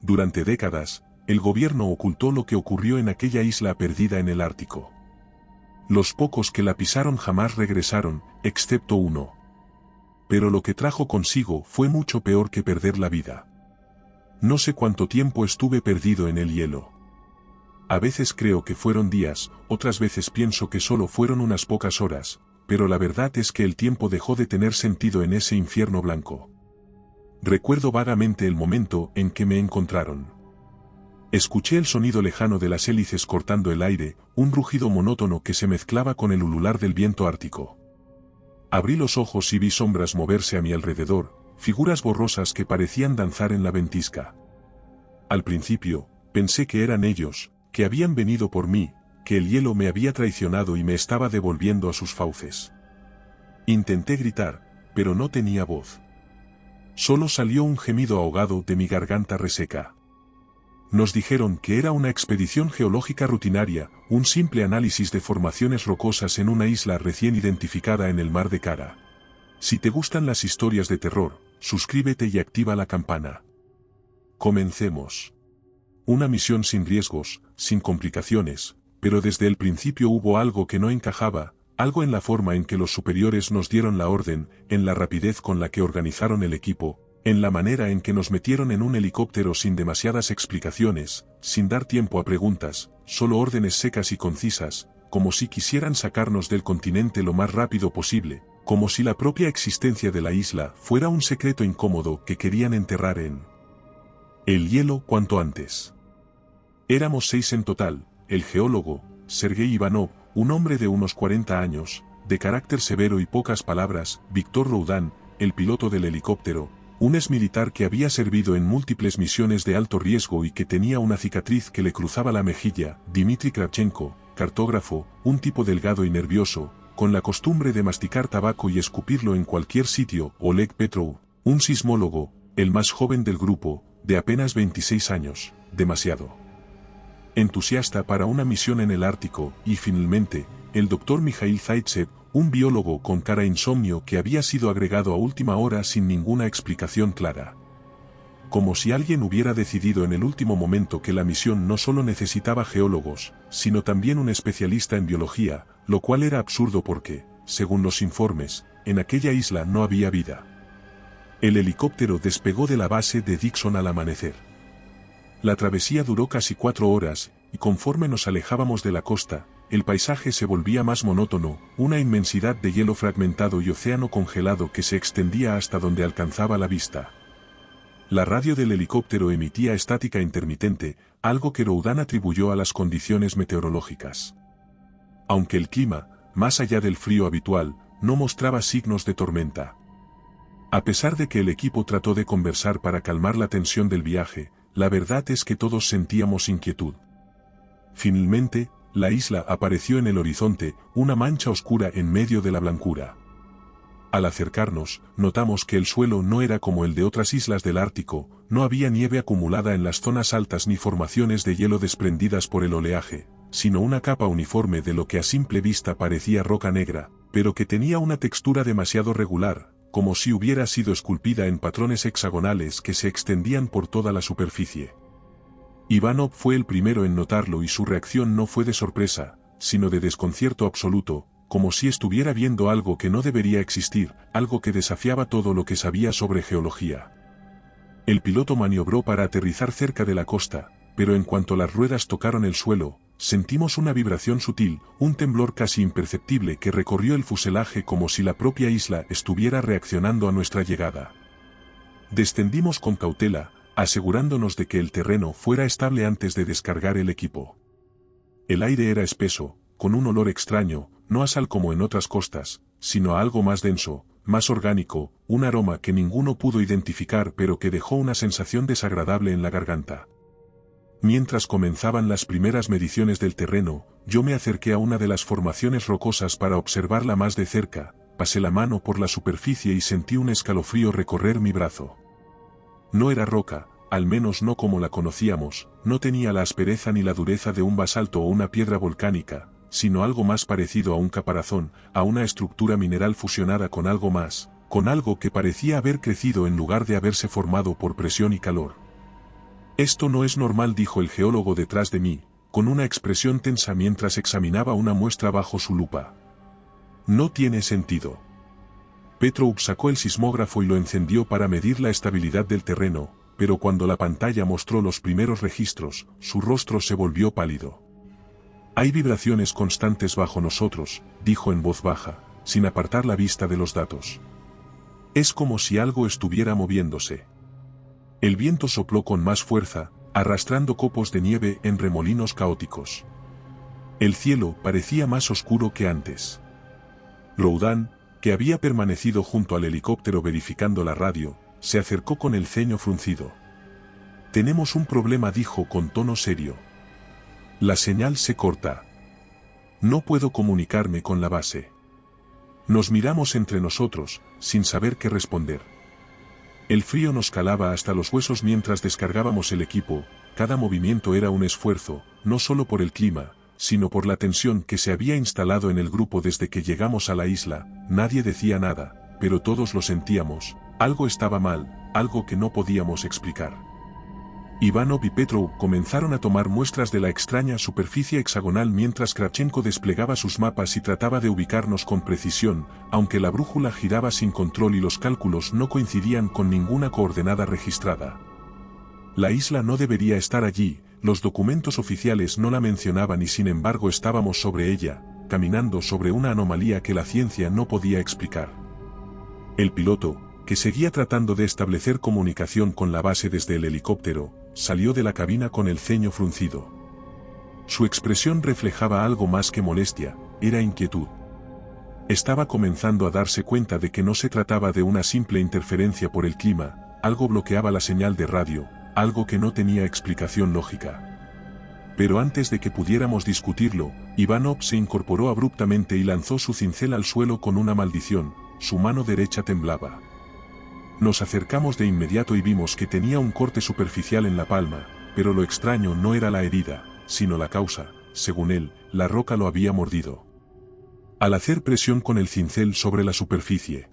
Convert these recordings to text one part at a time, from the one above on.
Durante décadas, el gobierno ocultó lo que ocurrió en aquella isla perdida en el Ártico. Los pocos que la pisaron jamás regresaron, excepto uno. Pero lo que trajo consigo fue mucho peor que perder la vida. No sé cuánto tiempo estuve perdido en el hielo. A veces creo que fueron días, otras veces pienso que solo fueron unas pocas horas, pero la verdad es que el tiempo dejó de tener sentido en ese infierno blanco. Recuerdo vagamente el momento en que me encontraron. Escuché el sonido lejano de las hélices cortando el aire, un rugido monótono que se mezclaba con el ulular del viento ártico. Abrí los ojos y vi sombras moverse a mi alrededor, figuras borrosas que parecían danzar en la ventisca. Al principio, pensé que eran ellos, que habían venido por mí, que el hielo me había traicionado y me estaba devolviendo a sus fauces. Intenté gritar, pero no tenía voz. Solo salió un gemido ahogado de mi garganta reseca. Nos dijeron que era una expedición geológica rutinaria, un simple análisis de formaciones rocosas en una isla recién identificada en el mar de Kara. Si te gustan las historias de terror, suscríbete y activa la campana. Comencemos. Una misión sin riesgos, sin complicaciones, pero desde el principio hubo algo que no encajaba, algo en la forma en que los superiores nos dieron la orden, en la rapidez con la que organizaron el equipo, en la manera en que nos metieron en un helicóptero sin demasiadas explicaciones, sin dar tiempo a preguntas, solo órdenes secas y concisas, como si quisieran sacarnos del continente lo más rápido posible, como si la propia existencia de la isla fuera un secreto incómodo que querían enterrar en el hielo cuanto antes. Éramos 6 en total, el geólogo, Sergei Ivanov, un hombre de unos 40 años, de carácter severo y pocas palabras, Víctor Roudán, el piloto del helicóptero, un exmilitar que había servido en múltiples misiones de alto riesgo y que tenía una cicatriz que le cruzaba la mejilla, Dmitry Kravchenko, cartógrafo, un tipo delgado y nervioso, con la costumbre de masticar tabaco y escupirlo en cualquier sitio, Oleg Petrov, un sismólogo, el más joven del grupo, de apenas 26 años, demasiado entusiasta para una misión en el Ártico, y finalmente, el Dr. Mikhail Zaitsev, un biólogo con cara insomnio que había sido agregado a última hora sin ninguna explicación clara. Como si alguien hubiera decidido en el último momento que la misión no solo necesitaba geólogos, sino también un especialista en biología, lo cual era absurdo porque, según los informes, en aquella isla no había vida. El helicóptero despegó de la base de Dixon al amanecer. La travesía duró casi 4 horas, y conforme nos alejábamos de la costa, el paisaje se volvía más monótono, una inmensidad de hielo fragmentado y océano congelado que se extendía hasta donde alcanzaba la vista. La radio del helicóptero emitía estática intermitente, algo que Roudán atribuyó a las condiciones meteorológicas. Aunque el clima, más allá del frío habitual, no mostraba signos de tormenta. A pesar de que el equipo trató de conversar para calmar la tensión del viaje, la verdad es que todos sentíamos inquietud. Finalmente, la isla apareció en el horizonte, una mancha oscura en medio de la blancura. Al acercarnos, notamos que el suelo no era como el de otras islas del Ártico, no había nieve acumulada en las zonas altas ni formaciones de hielo desprendidas por el oleaje, sino una capa uniforme de lo que a simple vista parecía roca negra, pero que tenía una textura demasiado regular, como si hubiera sido esculpida en patrones hexagonales que se extendían por toda la superficie. Ivanov fue el primero en notarlo y su reacción no fue de sorpresa, sino de desconcierto absoluto, como si estuviera viendo algo que no debería existir, algo que desafiaba todo lo que sabía sobre geología. El piloto maniobró para aterrizar cerca de la costa, pero en cuanto las ruedas tocaron el suelo, sentimos una vibración sutil, un temblor casi imperceptible que recorrió el fuselaje como si la propia isla estuviera reaccionando a nuestra llegada. Descendimos con cautela, asegurándonos de que el terreno fuera estable antes de descargar el equipo. El aire era espeso, con un olor extraño, no a sal como en otras costas, sino a algo más denso, más orgánico, un aroma que ninguno pudo identificar pero que dejó una sensación desagradable en la garganta. Mientras comenzaban las primeras mediciones del terreno, yo me acerqué a una de las formaciones rocosas para observarla más de cerca, pasé la mano por la superficie y sentí un escalofrío recorrer mi brazo. No era roca, al menos no como la conocíamos, no tenía la aspereza ni la dureza de un basalto o una piedra volcánica, sino algo más parecido a un caparazón, a una estructura mineral fusionada con algo más, con algo que parecía haber crecido en lugar de haberse formado por presión y calor. Esto no es normal, dijo el geólogo detrás de mí, con una expresión tensa mientras examinaba una muestra bajo su lupa. No tiene sentido. Petrov sacó el sismógrafo y lo encendió para medir la estabilidad del terreno, pero cuando la pantalla mostró los primeros registros, su rostro se volvió pálido. Hay vibraciones constantes bajo nosotros, dijo en voz baja, sin apartar la vista de los datos. Es como si algo estuviera moviéndose. El viento sopló con más fuerza, arrastrando copos de nieve en remolinos caóticos. El cielo parecía más oscuro que antes. Roudan, que había permanecido junto al helicóptero verificando la radio, se acercó con el ceño fruncido. Tenemos un problema, dijo con tono serio. La señal se corta. No puedo comunicarme con la base. Nos miramos entre nosotros, sin saber qué responder. El frío nos calaba hasta los huesos mientras descargábamos el equipo, cada movimiento era un esfuerzo, no solo por el clima, sino por la tensión que se había instalado en el grupo desde que llegamos a la isla. Nadie decía nada, pero todos lo sentíamos, algo estaba mal, algo que no podíamos explicar. Ivanov y Petrov comenzaron a tomar muestras de la extraña superficie hexagonal mientras Kravchenko desplegaba sus mapas y trataba de ubicarnos con precisión, aunque la brújula giraba sin control y los cálculos no coincidían con ninguna coordenada registrada. La isla no debería estar allí, los documentos oficiales no la mencionaban y sin embargo estábamos sobre ella, caminando sobre una anomalía que la ciencia no podía explicar. El piloto, que seguía tratando de establecer comunicación con la base desde el helicóptero, salió de la cabina con el ceño fruncido. Su expresión reflejaba algo más que molestia, era inquietud. Estaba comenzando a darse cuenta de que no se trataba de una simple interferencia por el clima, algo bloqueaba la señal de radio, algo que no tenía explicación lógica. Pero antes de que pudiéramos discutirlo, Ivanov se incorporó abruptamente y lanzó su cincel al suelo con una maldición, su mano derecha temblaba. Nos acercamos de inmediato y vimos que tenía un corte superficial en la palma, pero lo extraño no era la herida, sino la causa, según él, la roca lo había mordido. Al hacer presión con el cincel sobre la superficie,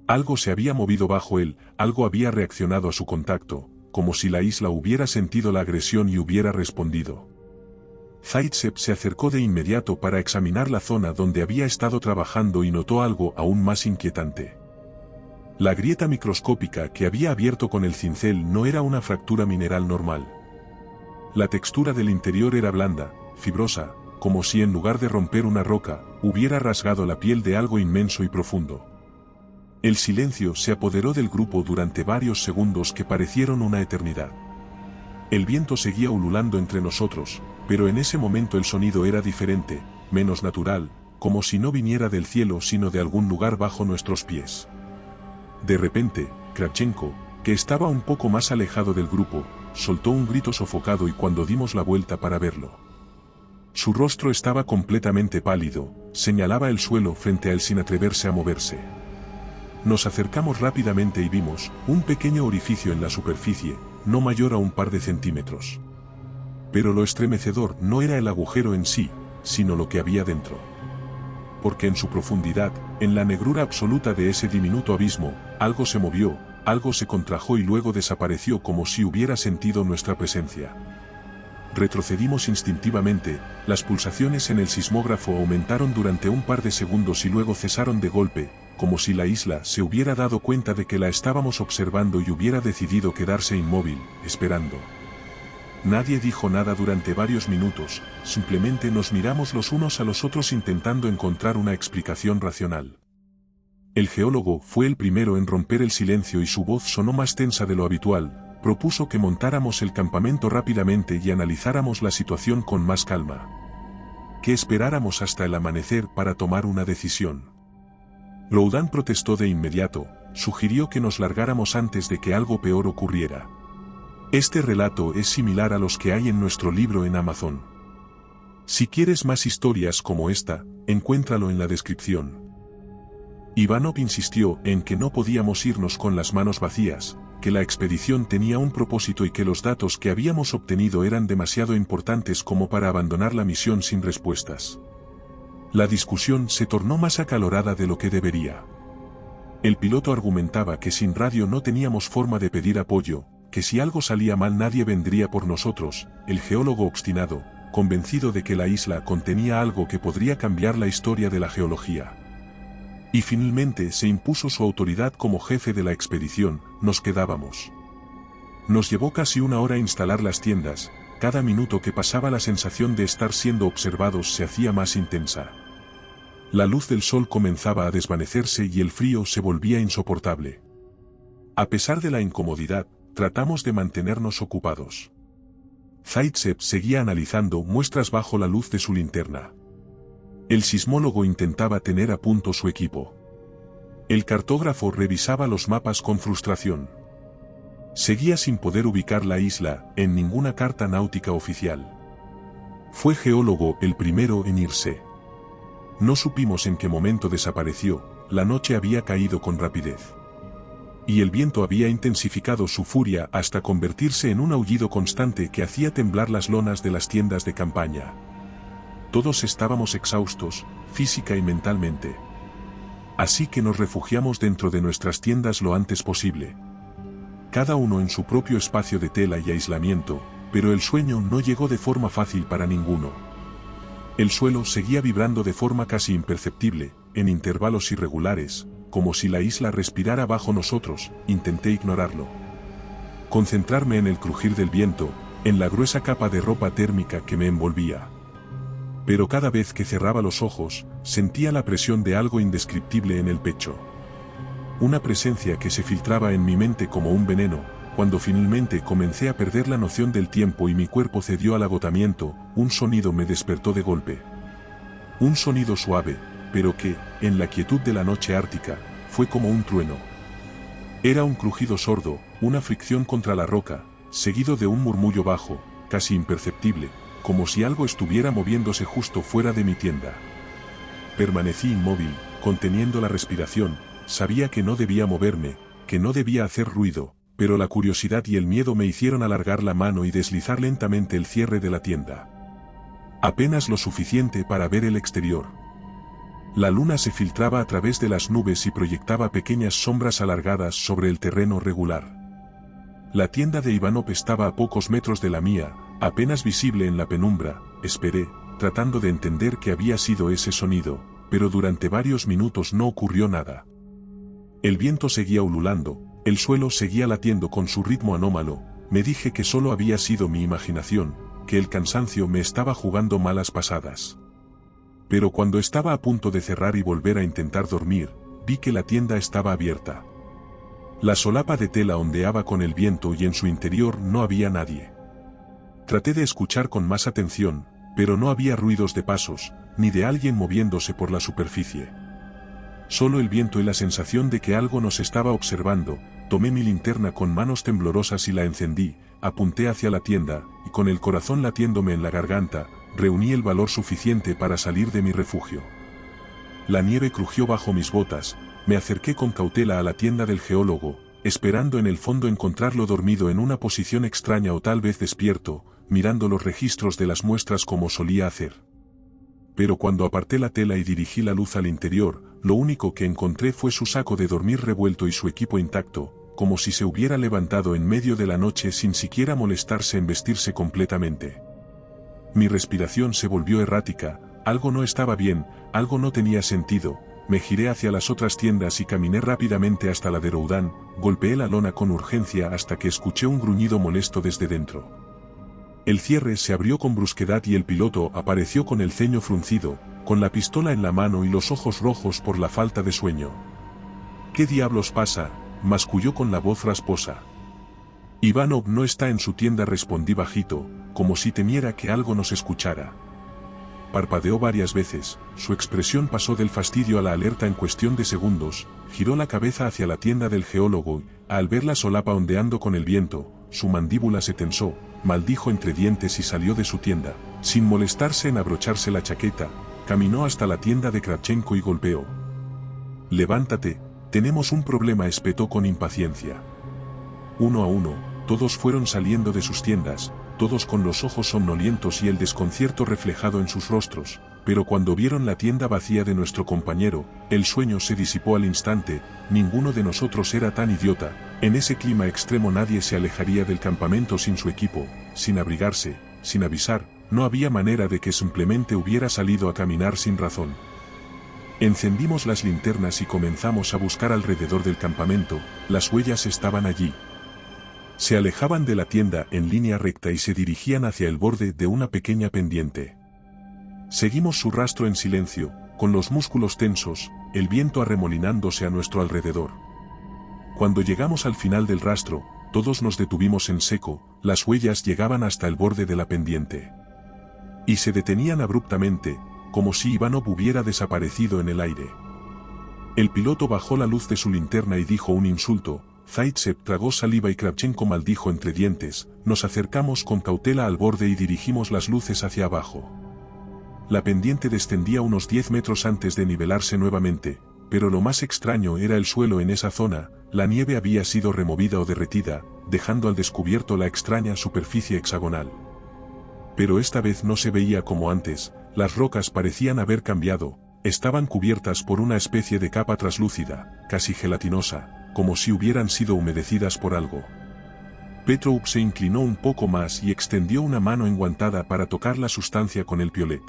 algo se había movido bajo él, algo había reaccionado a su contacto, como si la isla hubiera sentido la agresión y hubiera respondido. Zaitsev se acercó de inmediato para examinar la zona donde había estado trabajando y notó algo aún más inquietante. La grieta microscópica que había abierto con el cincel no era una fractura mineral normal. La textura del interior era blanda, fibrosa, como si en lugar de romper una roca, hubiera rasgado la piel de algo inmenso y profundo. El silencio se apoderó del grupo durante varios segundos que parecieron una eternidad. El viento seguía ululando entre nosotros, pero en ese momento el sonido era diferente, menos natural, como si no viniera del cielo sino de algún lugar bajo nuestros pies. De repente, Kravchenko, que estaba un poco más alejado del grupo, soltó un grito sofocado y cuando dimos la vuelta para verlo, su rostro estaba completamente pálido, señalaba el suelo frente a él sin atreverse a moverse. Nos acercamos rápidamente y vimos un pequeño orificio en la superficie, no mayor a un par de centímetros. Pero lo estremecedor no era el agujero en sí, sino lo que había dentro. Porque en su profundidad, en la negrura absoluta de ese diminuto abismo, algo se movió, algo se contrajo y luego desapareció como si hubiera sentido nuestra presencia. Retrocedimos instintivamente, las pulsaciones en el sismógrafo aumentaron durante un par de segundos y luego cesaron de golpe, como si la isla se hubiera dado cuenta de que la estábamos observando y hubiera decidido quedarse inmóvil, esperando. Nadie dijo nada durante varios minutos, simplemente nos miramos los unos a los otros intentando encontrar una explicación racional. El geólogo fue el primero en romper el silencio y su voz sonó más tensa de lo habitual, propuso que montáramos el campamento rápidamente y analizáramos la situación con más calma. Que esperáramos hasta el amanecer para tomar una decisión. Roudan protestó de inmediato, sugirió que nos largáramos antes de que algo peor ocurriera. Este relato es similar a los que hay en nuestro libro en Amazon. Si quieres más historias como esta, encuéntralo en la descripción. Ivanov insistió en que no podíamos irnos con las manos vacías, que la expedición tenía un propósito y que los datos que habíamos obtenido eran demasiado importantes como para abandonar la misión sin respuestas. La discusión se tornó más acalorada de lo que debería. El piloto argumentaba que sin radio no teníamos forma de pedir apoyo, que si algo salía mal nadie vendría por nosotros, el geólogo obstinado, convencido de que la isla contenía algo que podría cambiar la historia de la geología. Y finalmente se impuso su autoridad como jefe de la expedición, nos quedábamos. Nos llevó casi una hora instalar las tiendas, cada minuto que pasaba la sensación de estar siendo observados se hacía más intensa. La luz del sol comenzaba a desvanecerse y el frío se volvía insoportable. A pesar de la incomodidad, tratamos de mantenernos ocupados. Zaitsev seguía analizando muestras bajo la luz de su linterna. El sismólogo intentaba tener a punto su equipo. El cartógrafo revisaba los mapas con frustración. Seguía sin poder ubicar la isla en ninguna carta náutica oficial. Fue geólogo el primero en irse. No supimos en qué momento desapareció, la noche había caído con rapidez. Y el viento había intensificado su furia hasta convertirse en un aullido constante que hacía temblar las lonas de las tiendas de campaña. Todos estábamos exhaustos, física y mentalmente. Así que nos refugiamos dentro de nuestras tiendas lo antes posible. Cada uno en su propio espacio de tela y aislamiento, pero el sueño no llegó de forma fácil para ninguno. El suelo seguía vibrando de forma casi imperceptible, en intervalos irregulares, como si la isla respirara bajo nosotros. Intenté ignorarlo. Concentrarme en el crujir del viento, en la gruesa capa de ropa térmica que me envolvía. Pero cada vez que cerraba los ojos, sentía la presión de algo indescriptible en el pecho. Una presencia que se filtraba en mi mente como un veneno. Cuando finalmente comencé a perder la noción del tiempo y mi cuerpo cedió al agotamiento, un sonido me despertó de golpe. Un sonido suave, pero que, en la quietud de la noche ártica, fue como un trueno. Era un crujido sordo, una fricción contra la roca, seguido de un murmullo bajo, casi imperceptible, como si algo estuviera moviéndose justo fuera de mi tienda. Permanecí inmóvil, conteniendo la respiración, sabía que no debía moverme, que no debía hacer ruido, pero la curiosidad y el miedo me hicieron alargar la mano y deslizar lentamente el cierre de la tienda. Apenas lo suficiente para ver el exterior. La luna se filtraba a través de las nubes y proyectaba pequeñas sombras alargadas sobre el terreno regular. La tienda de Ivanov estaba a pocos metros de la mía, apenas visible en la penumbra. Esperé, tratando de entender qué había sido ese sonido, pero durante varios minutos no ocurrió nada. El viento seguía ululando, el suelo seguía latiendo con su ritmo anómalo. Me dije que solo había sido mi imaginación, que el cansancio me estaba jugando malas pasadas. Pero cuando estaba a punto de cerrar y volver a intentar dormir, vi que la tienda estaba abierta. La solapa de tela ondeaba con el viento y en su interior no había nadie. Traté de escuchar con más atención, pero no había ruidos de pasos, ni de alguien moviéndose por la superficie. Solo el viento y la sensación de que algo nos estaba observando. Tomé mi linterna con manos temblorosas y la encendí, apunté hacia la tienda, y con el corazón latiéndome en la garganta, reuní el valor suficiente para salir de mi refugio. La nieve crujió bajo mis botas, me acerqué con cautela a la tienda del geólogo, esperando en el fondo encontrarlo dormido en una posición extraña o tal vez despierto, mirando los registros de las muestras como solía hacer. Pero cuando aparté la tela y dirigí la luz al interior, lo único que encontré fue su saco de dormir revuelto y su equipo intacto, como si se hubiera levantado en medio de la noche sin siquiera molestarse en vestirse completamente. Mi respiración se volvió errática, algo no estaba bien, algo no tenía sentido. Me giré hacia las otras tiendas y caminé rápidamente hasta la de Roudán, golpeé la lona con urgencia hasta que escuché un gruñido molesto desde dentro. El cierre se abrió con brusquedad y el piloto apareció con el ceño fruncido, con la pistola en la mano y los ojos rojos por la falta de sueño. ¿Qué diablos pasa?, masculló con la voz rasposa. Ivanov no está en su tienda, respondí bajito, como si temiera que algo nos escuchara. Parpadeó varias veces, su expresión pasó del fastidio a la alerta en cuestión de segundos, giró la cabeza hacia la tienda del geólogo y, al ver la solapa ondeando con el viento, su mandíbula se tensó, maldijo entre dientes y salió de su tienda. Sin molestarse en abrocharse la chaqueta, caminó hasta la tienda de Kravchenko y golpeó. «Levántate, tenemos un problema», espetó con impaciencia. Uno a uno, todos fueron saliendo de sus tiendas, todos con los ojos somnolientos y el desconcierto reflejado en sus rostros. pero cuando vieron la tienda vacía de nuestro compañero, el sueño se disipó al instante. Ninguno de nosotros era tan idiota. En ese clima extremo nadie se alejaría del campamento sin su equipo, sin abrigarse, sin avisar. No había manera de que simplemente hubiera salido a caminar sin razón. Encendimos las linternas y comenzamos a buscar alrededor del campamento. Las huellas estaban allí. Se alejaban de la tienda en línea recta y se dirigían hacia el borde de una pequeña pendiente. Seguimos su rastro en silencio, con los músculos tensos, el viento arremolinándose a nuestro alrededor. Cuando llegamos al final del rastro, todos nos detuvimos en seco. Las huellas llegaban hasta el borde de la pendiente. Y se detenían abruptamente, como si Ivanov hubiera desaparecido en el aire. El piloto bajó la luz de su linterna y dijo un insulto. Zaitsev tragó saliva y Kravchenko maldijo entre dientes. Nos acercamos con cautela al borde y dirigimos las luces hacia abajo. La pendiente descendía unos 10 metros antes de nivelarse nuevamente, pero lo más extraño era el suelo en esa zona. La nieve había sido removida o derretida, dejando al descubierto la extraña superficie hexagonal. Pero esta vez no se veía como antes. Las rocas parecían haber cambiado, estaban cubiertas por una especie de capa traslúcida, casi gelatinosa, como si hubieran sido humedecidas por algo. Petrov se inclinó un poco más y extendió una mano enguantada para tocar la sustancia con el piolet.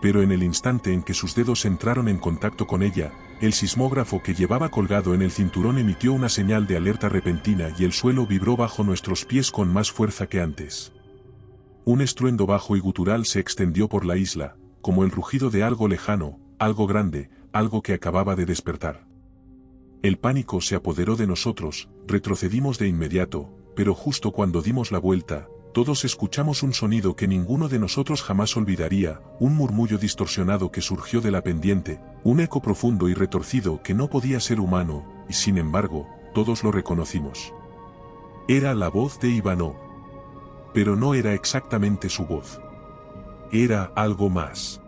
Pero en el instante en que sus dedos entraron en contacto con ella, el sismógrafo que llevaba colgado en el cinturón emitió una señal de alerta repentina y el suelo vibró bajo nuestros pies con más fuerza que antes. Un estruendo bajo y gutural se extendió por la isla, como el rugido de algo lejano, algo grande, algo que acababa de despertar. El pánico se apoderó de nosotros, retrocedimos de inmediato, pero justo cuando dimos la vuelta, todos escuchamos un sonido que ninguno de nosotros jamás olvidaría, un murmullo distorsionado que surgió de la pendiente, un eco profundo y retorcido que no podía ser humano, y sin embargo, todos lo reconocimos. Era la voz de Ivanov. Pero no era exactamente su voz. Era algo más.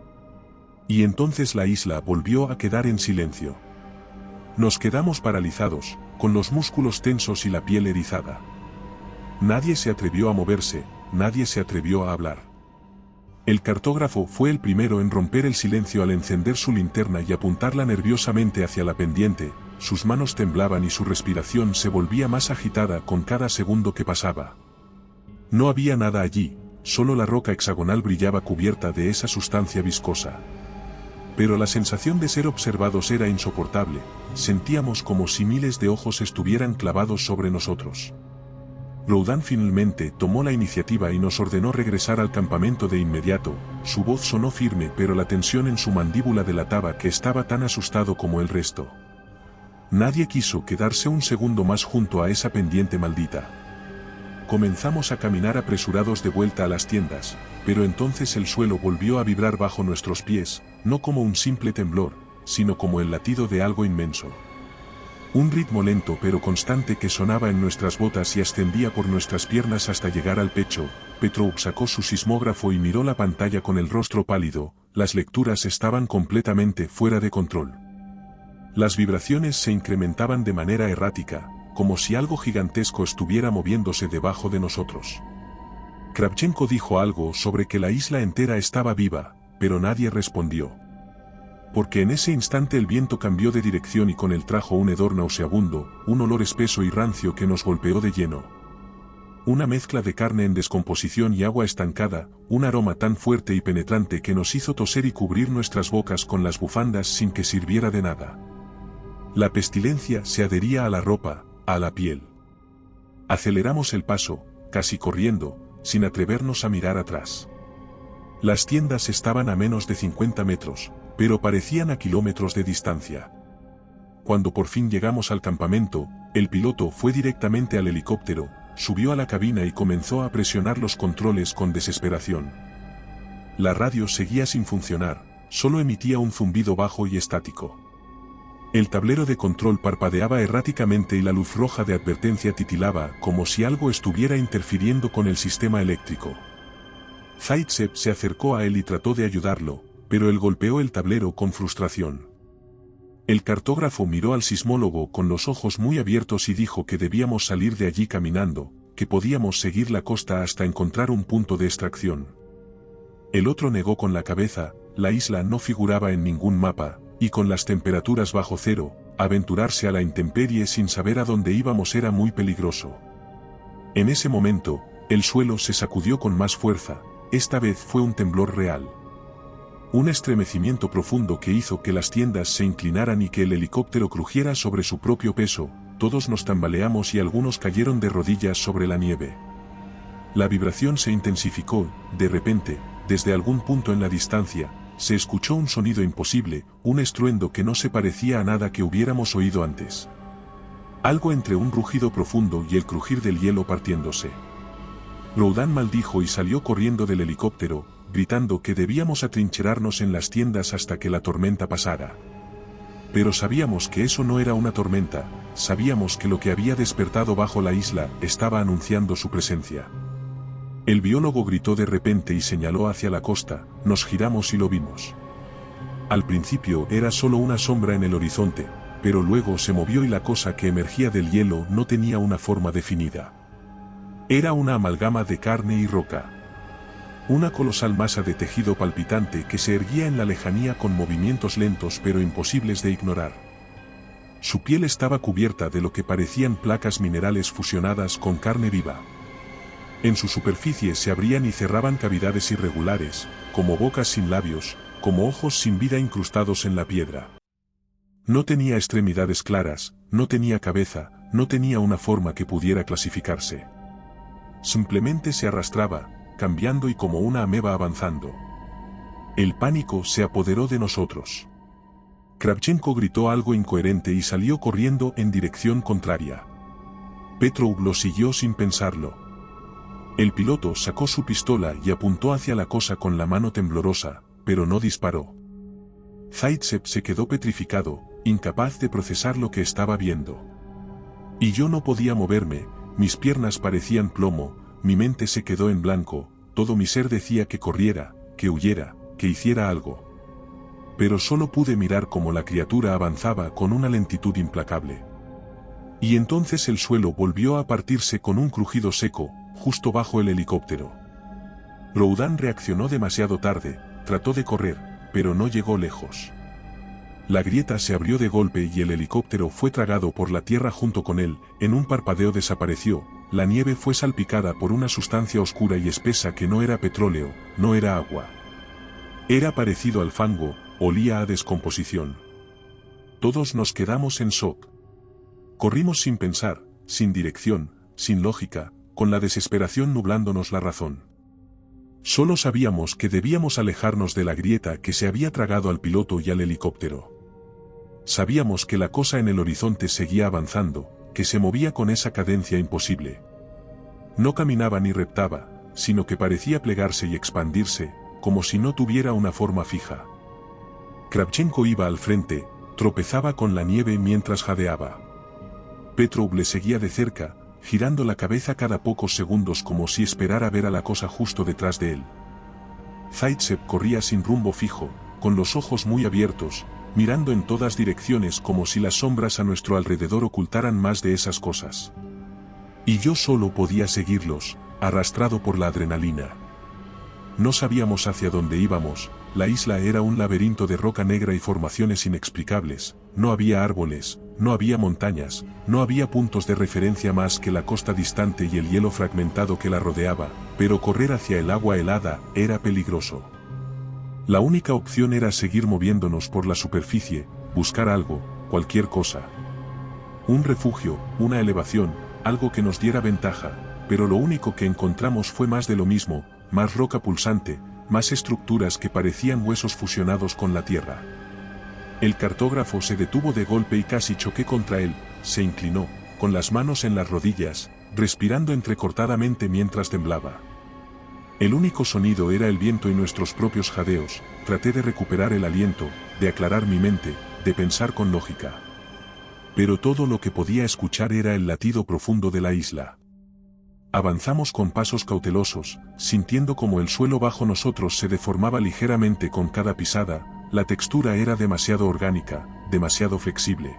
Y entonces la isla volvió a quedar en silencio. Nos quedamos paralizados, con los músculos tensos y la piel erizada. Nadie se atrevió a moverse, nadie se atrevió a hablar. El cartógrafo fue el primero en romper el silencio al encender su linterna y apuntarla nerviosamente hacia la pendiente. Sus manos temblaban y su respiración se volvía más agitada con cada segundo que pasaba. No había nada allí, solo la roca hexagonal brillaba cubierta de esa sustancia viscosa. Pero la sensación de ser observados era insoportable, sentíamos como si miles de ojos estuvieran clavados sobre nosotros. Roudan finalmente tomó la iniciativa y nos ordenó regresar al campamento de inmediato. Su voz sonó firme, pero la tensión en su mandíbula delataba que estaba tan asustado como el resto. Nadie quiso quedarse un segundo más junto a esa pendiente maldita. Comenzamos a caminar apresurados de vuelta a las tiendas, pero entonces el suelo volvió a vibrar bajo nuestros pies, no como un simple temblor, sino como el latido de algo inmenso. Un ritmo lento pero constante que sonaba en nuestras botas y ascendía por nuestras piernas hasta llegar al pecho. Petrov sacó su sismógrafo y miró la pantalla con el rostro pálido. Las lecturas estaban completamente fuera de control. Las vibraciones se incrementaban de manera errática, como si algo gigantesco estuviera moviéndose debajo de nosotros. Kravchenko dijo algo sobre que la isla entera estaba viva, pero nadie respondió. Porque en ese instante el viento cambió de dirección y con él trajo un hedor nauseabundo, un olor espeso y rancio que nos golpeó de lleno. Una mezcla de carne en descomposición y agua estancada, un aroma tan fuerte y penetrante que nos hizo toser y cubrir nuestras bocas con las bufandas sin que sirviera de nada. La pestilencia se adhería a la ropa, a la piel. Aceleramos el paso, casi corriendo, sin atrevernos a mirar atrás. Las tiendas estaban a menos de 50 metros, pero parecían a kilómetros de distancia. Cuando por fin llegamos al campamento, el piloto fue directamente al helicóptero, subió a la cabina y comenzó a presionar los controles con desesperación. La radio seguía sin funcionar, solo emitía un zumbido bajo y estático. El tablero de control parpadeaba erráticamente y la luz roja de advertencia titilaba como si algo estuviera interfiriendo con el sistema eléctrico. Zaitsev se acercó a él y trató de ayudarlo, pero él golpeó el tablero con frustración. El cartógrafo miró al sismólogo con los ojos muy abiertos y dijo que debíamos salir de allí caminando, que podíamos seguir la costa hasta encontrar un punto de extracción. El otro negó con la cabeza, la isla no figuraba en ningún mapa, y con las temperaturas bajo cero, aventurarse a la intemperie sin saber a dónde íbamos era muy peligroso. En ese momento, el suelo se sacudió con más fuerza, esta vez fue un temblor real. Un estremecimiento profundo que hizo que las tiendas se inclinaran y que el helicóptero crujiera sobre su propio peso, todos nos tambaleamos y algunos cayeron de rodillas sobre la nieve. La vibración se intensificó, de repente, desde algún punto en la distancia, se escuchó un sonido imposible, un estruendo que no se parecía a nada que hubiéramos oído antes. Algo entre un rugido profundo y el crujir del hielo partiéndose. Roudan maldijo y salió corriendo del helicóptero, gritando que debíamos atrincherarnos en las tiendas hasta que la tormenta pasara. Pero sabíamos que eso no era una tormenta, sabíamos que lo que había despertado bajo la isla estaba anunciando su presencia. El biólogo gritó de repente y señaló hacia la costa, nos giramos y lo vimos. Al principio era solo una sombra en el horizonte, pero luego se movió y la cosa que emergía del hielo no tenía una forma definida. Era una amalgama de carne y roca. Una colosal masa de tejido palpitante que se erguía en la lejanía con movimientos lentos pero imposibles de ignorar. Su piel estaba cubierta de lo que parecían placas minerales fusionadas con carne viva. En su superficie se abrían y cerraban cavidades irregulares, como bocas sin labios, como ojos sin vida incrustados en la piedra. No tenía extremidades claras, no tenía cabeza, no tenía una forma que pudiera clasificarse. Simplemente se arrastraba, cambiando y como una ameba avanzando. El pánico se apoderó de nosotros. Kravchenko gritó algo incoherente y salió corriendo en dirección contraria. Petrov lo siguió sin pensarlo. El piloto sacó su pistola y apuntó hacia la cosa con la mano temblorosa, pero no disparó. Zaitsev se quedó petrificado, incapaz de procesar lo que estaba viendo. Y yo no podía moverme, mis piernas parecían plomo, mi mente se quedó en blanco, todo mi ser decía que corriera, que huyera, que hiciera algo. Pero solo pude mirar cómo la criatura avanzaba con una lentitud implacable. Y entonces el suelo volvió a partirse con un crujido seco, justo bajo el helicóptero. Roudan reaccionó demasiado tarde, trató de correr, pero no llegó lejos. La grieta se abrió de golpe y el helicóptero fue tragado por la tierra junto con él, en un parpadeo desapareció, la nieve fue salpicada por una sustancia oscura y espesa que no era petróleo, no era agua. Era parecido al fango, olía a descomposición. Todos nos quedamos en shock. Corrimos sin pensar, sin dirección, sin lógica, con la desesperación nublándonos la razón. Solo sabíamos que debíamos alejarnos de la grieta que se había tragado al piloto y al helicóptero. Sabíamos que la cosa en el horizonte seguía avanzando, que se movía con esa cadencia imposible. No caminaba ni reptaba, sino que parecía plegarse y expandirse, como si no tuviera una forma fija. Kravchenko iba al frente, tropezaba con la nieve mientras jadeaba. Petrov le seguía de cerca, girando la cabeza cada pocos segundos como si esperara ver a la cosa justo detrás de él. Zaitsev corría sin rumbo fijo, con los ojos muy abiertos, mirando en todas direcciones como si las sombras a nuestro alrededor ocultaran más de esas cosas. Y yo solo podía seguirlos, arrastrado por la adrenalina. No sabíamos hacia dónde íbamos, la isla era un laberinto de roca negra y formaciones inexplicables, no había árboles, no había montañas, no había puntos de referencia más que la costa distante y el hielo fragmentado que la rodeaba, pero correr hacia el agua helada era peligroso. La única opción era seguir moviéndonos por la superficie, buscar algo, cualquier cosa. Un refugio, una elevación, algo que nos diera ventaja, pero lo único que encontramos fue más de lo mismo, más roca pulsante, más estructuras que parecían huesos fusionados con la tierra. El cartógrafo se detuvo de golpe y casi choqué contra él, se inclinó, con las manos en las rodillas, respirando entrecortadamente mientras temblaba. El único sonido era el viento y nuestros propios jadeos, traté de recuperar el aliento, de aclarar mi mente, de pensar con lógica. Pero todo lo que podía escuchar era el latido profundo de la isla. Avanzamos con pasos cautelosos, sintiendo como el suelo bajo nosotros se deformaba ligeramente con cada pisada, la textura era demasiado orgánica, demasiado flexible.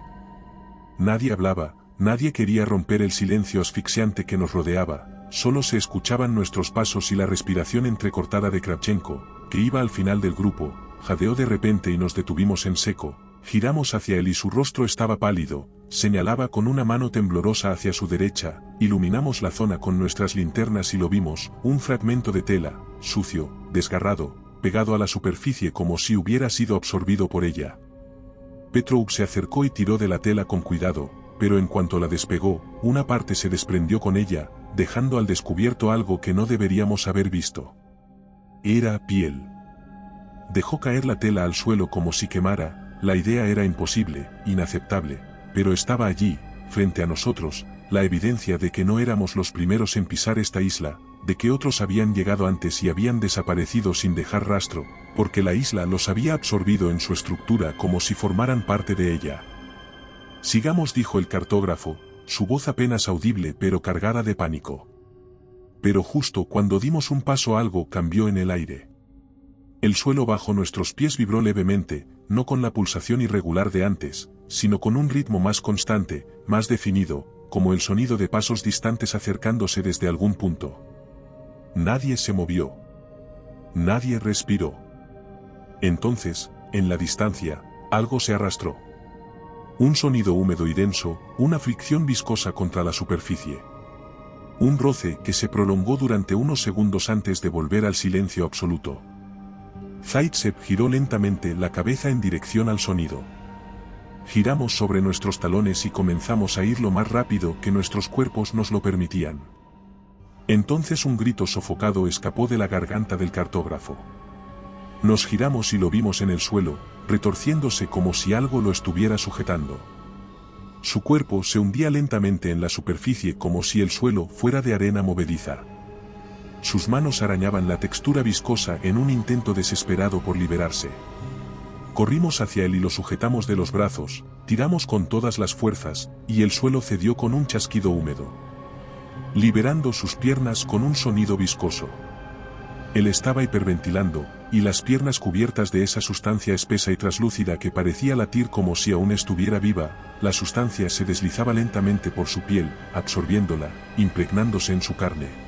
Nadie hablaba, nadie quería romper el silencio asfixiante que nos rodeaba, solo se escuchaban nuestros pasos y la respiración entrecortada de Kravchenko, que iba al final del grupo, jadeó de repente y nos detuvimos en seco. Giramos hacia él y su rostro estaba pálido, señalaba con una mano temblorosa hacia su derecha, iluminamos la zona con nuestras linternas y lo vimos, un fragmento de tela, sucio, desgarrado, pegado a la superficie como si hubiera sido absorbido por ella. Petrov se acercó y tiró de la tela con cuidado, pero en cuanto la despegó, una parte se desprendió con ella, dejando al descubierto algo que no deberíamos haber visto. Era piel. Dejó caer la tela al suelo como si quemara. La idea era imposible, inaceptable, pero estaba allí, frente a nosotros, la evidencia de que no éramos los primeros en pisar esta isla, de que otros habían llegado antes y habían desaparecido sin dejar rastro, porque la isla los había absorbido en su estructura como si formaran parte de ella. Sigamos, dijo el cartógrafo, su voz apenas audible pero cargada de pánico. Pero justo cuando dimos un paso algo cambió en el aire. El suelo bajo nuestros pies vibró levemente, no con la pulsación irregular de antes, sino con un ritmo más constante, más definido, como el sonido de pasos distantes acercándose desde algún punto. Nadie se movió. Nadie respiró. Entonces, en la distancia, algo se arrastró. Un sonido húmedo y denso, una fricción viscosa contra la superficie. Un roce que se prolongó durante unos segundos antes de volver al silencio absoluto. Zaitsev giró lentamente la cabeza en dirección al sonido. Giramos sobre nuestros talones y comenzamos a ir lo más rápido que nuestros cuerpos nos lo permitían. Entonces un grito sofocado escapó de la garganta del cartógrafo. Nos giramos y lo vimos en el suelo, retorciéndose como si algo lo estuviera sujetando. Su cuerpo se hundía lentamente en la superficie como si el suelo fuera de arena movediza. Sus manos arañaban la textura viscosa en un intento desesperado por liberarse. Corrimos hacia él y lo sujetamos de los brazos, tiramos con todas las fuerzas, y el suelo cedió con un chasquido húmedo, liberando sus piernas con un sonido viscoso. Él estaba hiperventilando, y las piernas cubiertas de esa sustancia espesa y traslúcida que parecía latir como si aún estuviera viva, la sustancia se deslizaba lentamente por su piel, absorbiéndola, impregnándose en su carne.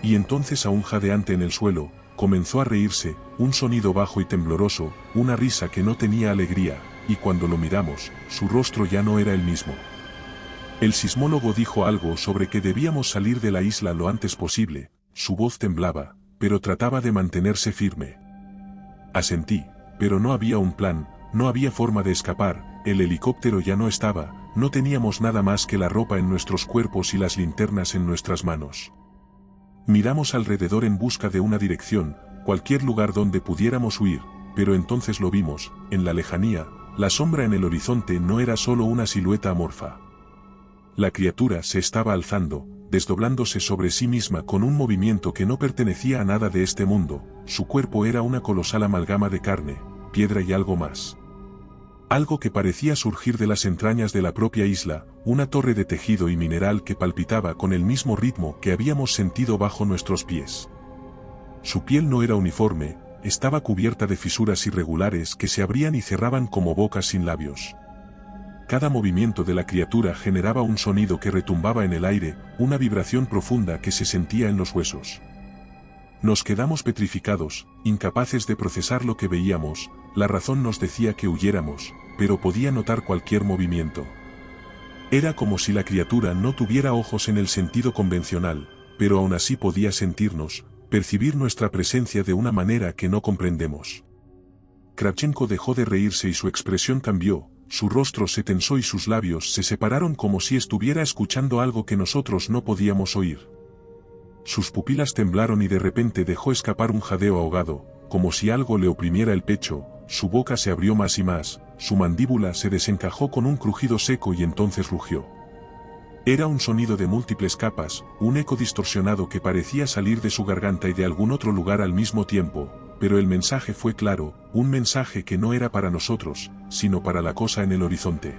Y entonces, aún jadeante en el suelo, comenzó a reírse, un sonido bajo y tembloroso, una risa que no tenía alegría, y cuando lo miramos, su rostro ya no era el mismo. El sismólogo dijo algo sobre que debíamos salir de la isla lo antes posible, su voz temblaba, pero trataba de mantenerse firme. Asentí, pero no había un plan, no había forma de escapar, el helicóptero ya no estaba, no teníamos nada más que la ropa en nuestros cuerpos y las linternas en nuestras manos. Miramos alrededor en busca de una dirección, cualquier lugar donde pudiéramos huir, pero entonces lo vimos, en la lejanía, la sombra en el horizonte no era solo una silueta amorfa. La criatura se estaba alzando, desdoblándose sobre sí misma con un movimiento que no pertenecía a nada de este mundo, su cuerpo era una colosal amalgama de carne, piedra y algo más. Algo que parecía surgir de las entrañas de la propia isla, una torre de tejido y mineral que palpitaba con el mismo ritmo que habíamos sentido bajo nuestros pies. Su piel no era uniforme, estaba cubierta de fisuras irregulares que se abrían y cerraban como bocas sin labios. Cada movimiento de la criatura generaba un sonido que retumbaba en el aire, una vibración profunda que se sentía en los huesos. Nos quedamos petrificados, incapaces de procesar lo que veíamos, la razón nos decía que huyéramos, pero podía notar cualquier movimiento. Era como si la criatura no tuviera ojos en el sentido convencional, pero aún así podía sentirnos, percibir nuestra presencia de una manera que no comprendemos. Kravchenko dejó de reírse y su expresión cambió, su rostro se tensó y sus labios se separaron como si estuviera escuchando algo que nosotros no podíamos oír. Sus pupilas temblaron y de repente dejó escapar un jadeo ahogado, como si algo le oprimiera el pecho, su boca se abrió más y más, su mandíbula se desencajó con un crujido seco y entonces rugió. Era un sonido de múltiples capas, un eco distorsionado que parecía salir de su garganta y de algún otro lugar al mismo tiempo, pero el mensaje fue claro, un mensaje que no era para nosotros, sino para la cosa en el horizonte.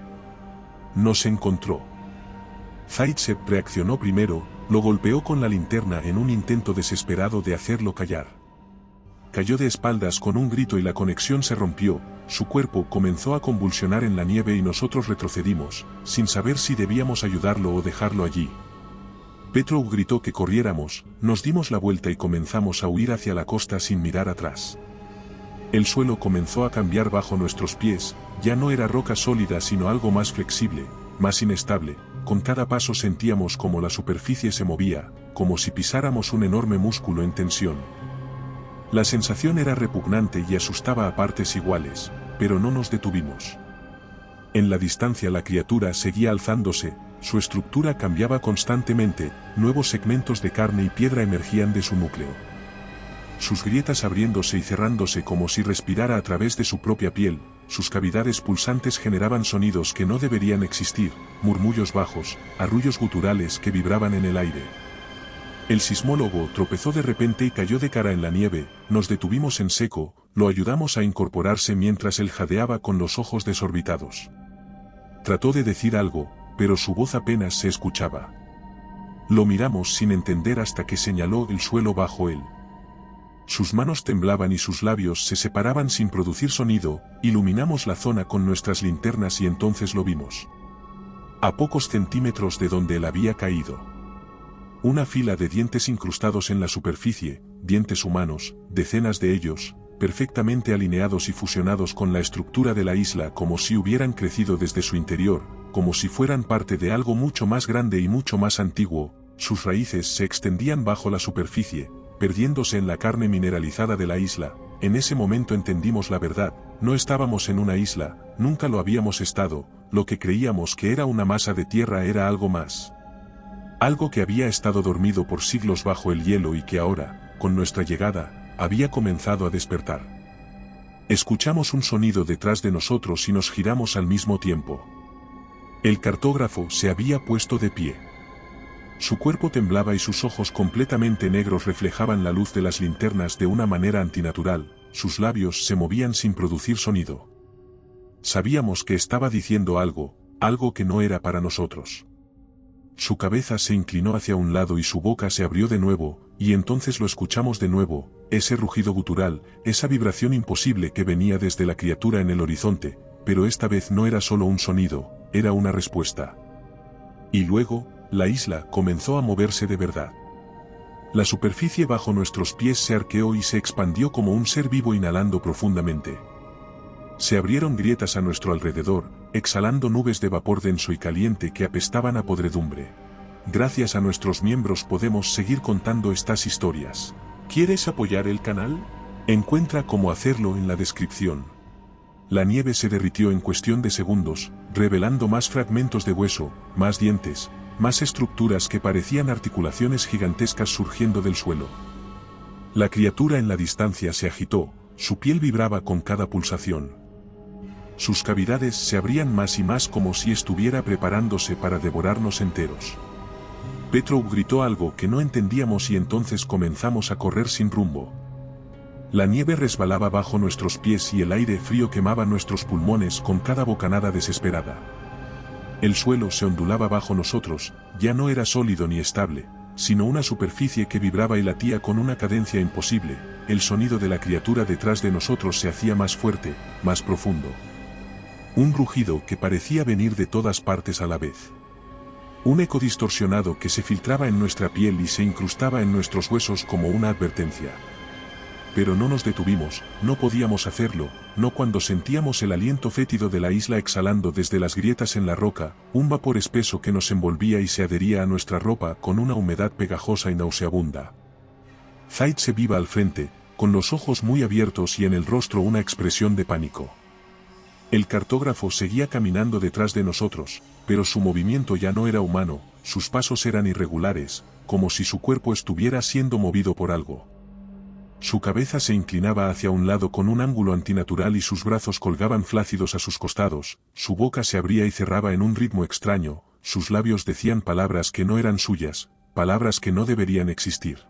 Nos encontró. Zaitsev reaccionó primero, lo golpeó con la linterna en un intento desesperado de hacerlo callar. Cayó de espaldas con un grito y la conexión se rompió, su cuerpo comenzó a convulsionar en la nieve y nosotros retrocedimos, sin saber si debíamos ayudarlo o dejarlo allí. Petrov gritó que corriéramos, nos dimos la vuelta y comenzamos a huir hacia la costa sin mirar atrás. El suelo comenzó a cambiar bajo nuestros pies, ya no era roca sólida sino algo más flexible, más inestable, con cada paso sentíamos como la superficie se movía, como si pisáramos un enorme músculo en tensión. La sensación era repugnante y asustaba a partes iguales, pero no nos detuvimos. En la distancia la criatura seguía alzándose, su estructura cambiaba constantemente, nuevos segmentos de carne y piedra emergían de su núcleo. Sus grietas abriéndose y cerrándose como si respirara a través de su propia piel, sus cavidades pulsantes generaban sonidos que no deberían existir, murmullos bajos, arrullos guturales que vibraban en el aire. El sismólogo tropezó de repente y cayó de cara en la nieve, nos detuvimos en seco, lo ayudamos a incorporarse mientras él jadeaba con los ojos desorbitados. Trató de decir algo, pero su voz apenas se escuchaba. Lo miramos sin entender hasta que señaló el suelo bajo él. Sus manos temblaban y sus labios se separaban sin producir sonido, iluminamos la zona con nuestras linternas y entonces lo vimos. A pocos centímetros de donde él había caído. Una fila de dientes incrustados en la superficie, dientes humanos, decenas de ellos, perfectamente alineados y fusionados con la estructura de la isla como si hubieran crecido desde su interior, como si fueran parte de algo mucho más grande y mucho más antiguo, sus raíces se extendían bajo la superficie, perdiéndose en la carne mineralizada de la isla. En ese momento entendimos la verdad, no estábamos en una isla, nunca lo habíamos estado, lo que creíamos que era una masa de tierra era algo más. Algo que había estado dormido por siglos bajo el hielo y que ahora, con nuestra llegada, había comenzado a despertar. Escuchamos un sonido detrás de nosotros y nos giramos al mismo tiempo. El cartógrafo se había puesto de pie. Su cuerpo temblaba y sus ojos completamente negros reflejaban la luz de las linternas de una manera antinatural, sus labios se movían sin producir sonido. Sabíamos que estaba diciendo algo, algo que no era para nosotros. Su cabeza se inclinó hacia un lado y su boca se abrió de nuevo, y entonces lo escuchamos de nuevo, ese rugido gutural, esa vibración imposible que venía desde la criatura en el horizonte, pero esta vez no era solo un sonido, era una respuesta. Y luego, la isla comenzó a moverse de verdad. La superficie bajo nuestros pies se arqueó y se expandió como un ser vivo inhalando profundamente. Se abrieron grietas a nuestro alrededor, exhalando nubes de vapor denso y caliente que apestaban a podredumbre. Gracias a nuestros miembros podemos seguir contando estas historias. ¿Quieres apoyar el canal? Encuentra cómo hacerlo en la descripción. La nieve se derritió en cuestión de segundos, revelando más fragmentos de hueso, más dientes, más estructuras que parecían articulaciones gigantescas surgiendo del suelo. La criatura en la distancia se agitó, su piel vibraba con cada pulsación. Sus cavidades se abrían más y más como si estuviera preparándose para devorarnos enteros. Petrov gritó algo que no entendíamos y entonces comenzamos a correr sin rumbo. La nieve resbalaba bajo nuestros pies y el aire frío quemaba nuestros pulmones con cada bocanada desesperada. El suelo se ondulaba bajo nosotros, ya no era sólido ni estable, sino una superficie que vibraba y latía con una cadencia imposible. El sonido de la criatura detrás de nosotros se hacía más fuerte, más profundo. Un rugido que parecía venir de todas partes a la vez. Un eco distorsionado que se filtraba en nuestra piel y se incrustaba en nuestros huesos como una advertencia. Pero no nos detuvimos, no podíamos hacerlo, no cuando sentíamos el aliento fétido de la isla exhalando desde las grietas en la roca, un vapor espeso que nos envolvía y se adhería a nuestra ropa con una humedad pegajosa y nauseabunda. Zaid se viva al frente, con los ojos muy abiertos y en el rostro una expresión de pánico. El cartógrafo seguía caminando detrás de nosotros, pero su movimiento ya no era humano, sus pasos eran irregulares, como si su cuerpo estuviera siendo movido por algo. Su cabeza se inclinaba hacia un lado con un ángulo antinatural y sus brazos colgaban flácidos a sus costados, su boca se abría y cerraba en un ritmo extraño, sus labios decían palabras que no eran suyas, palabras que no deberían existir.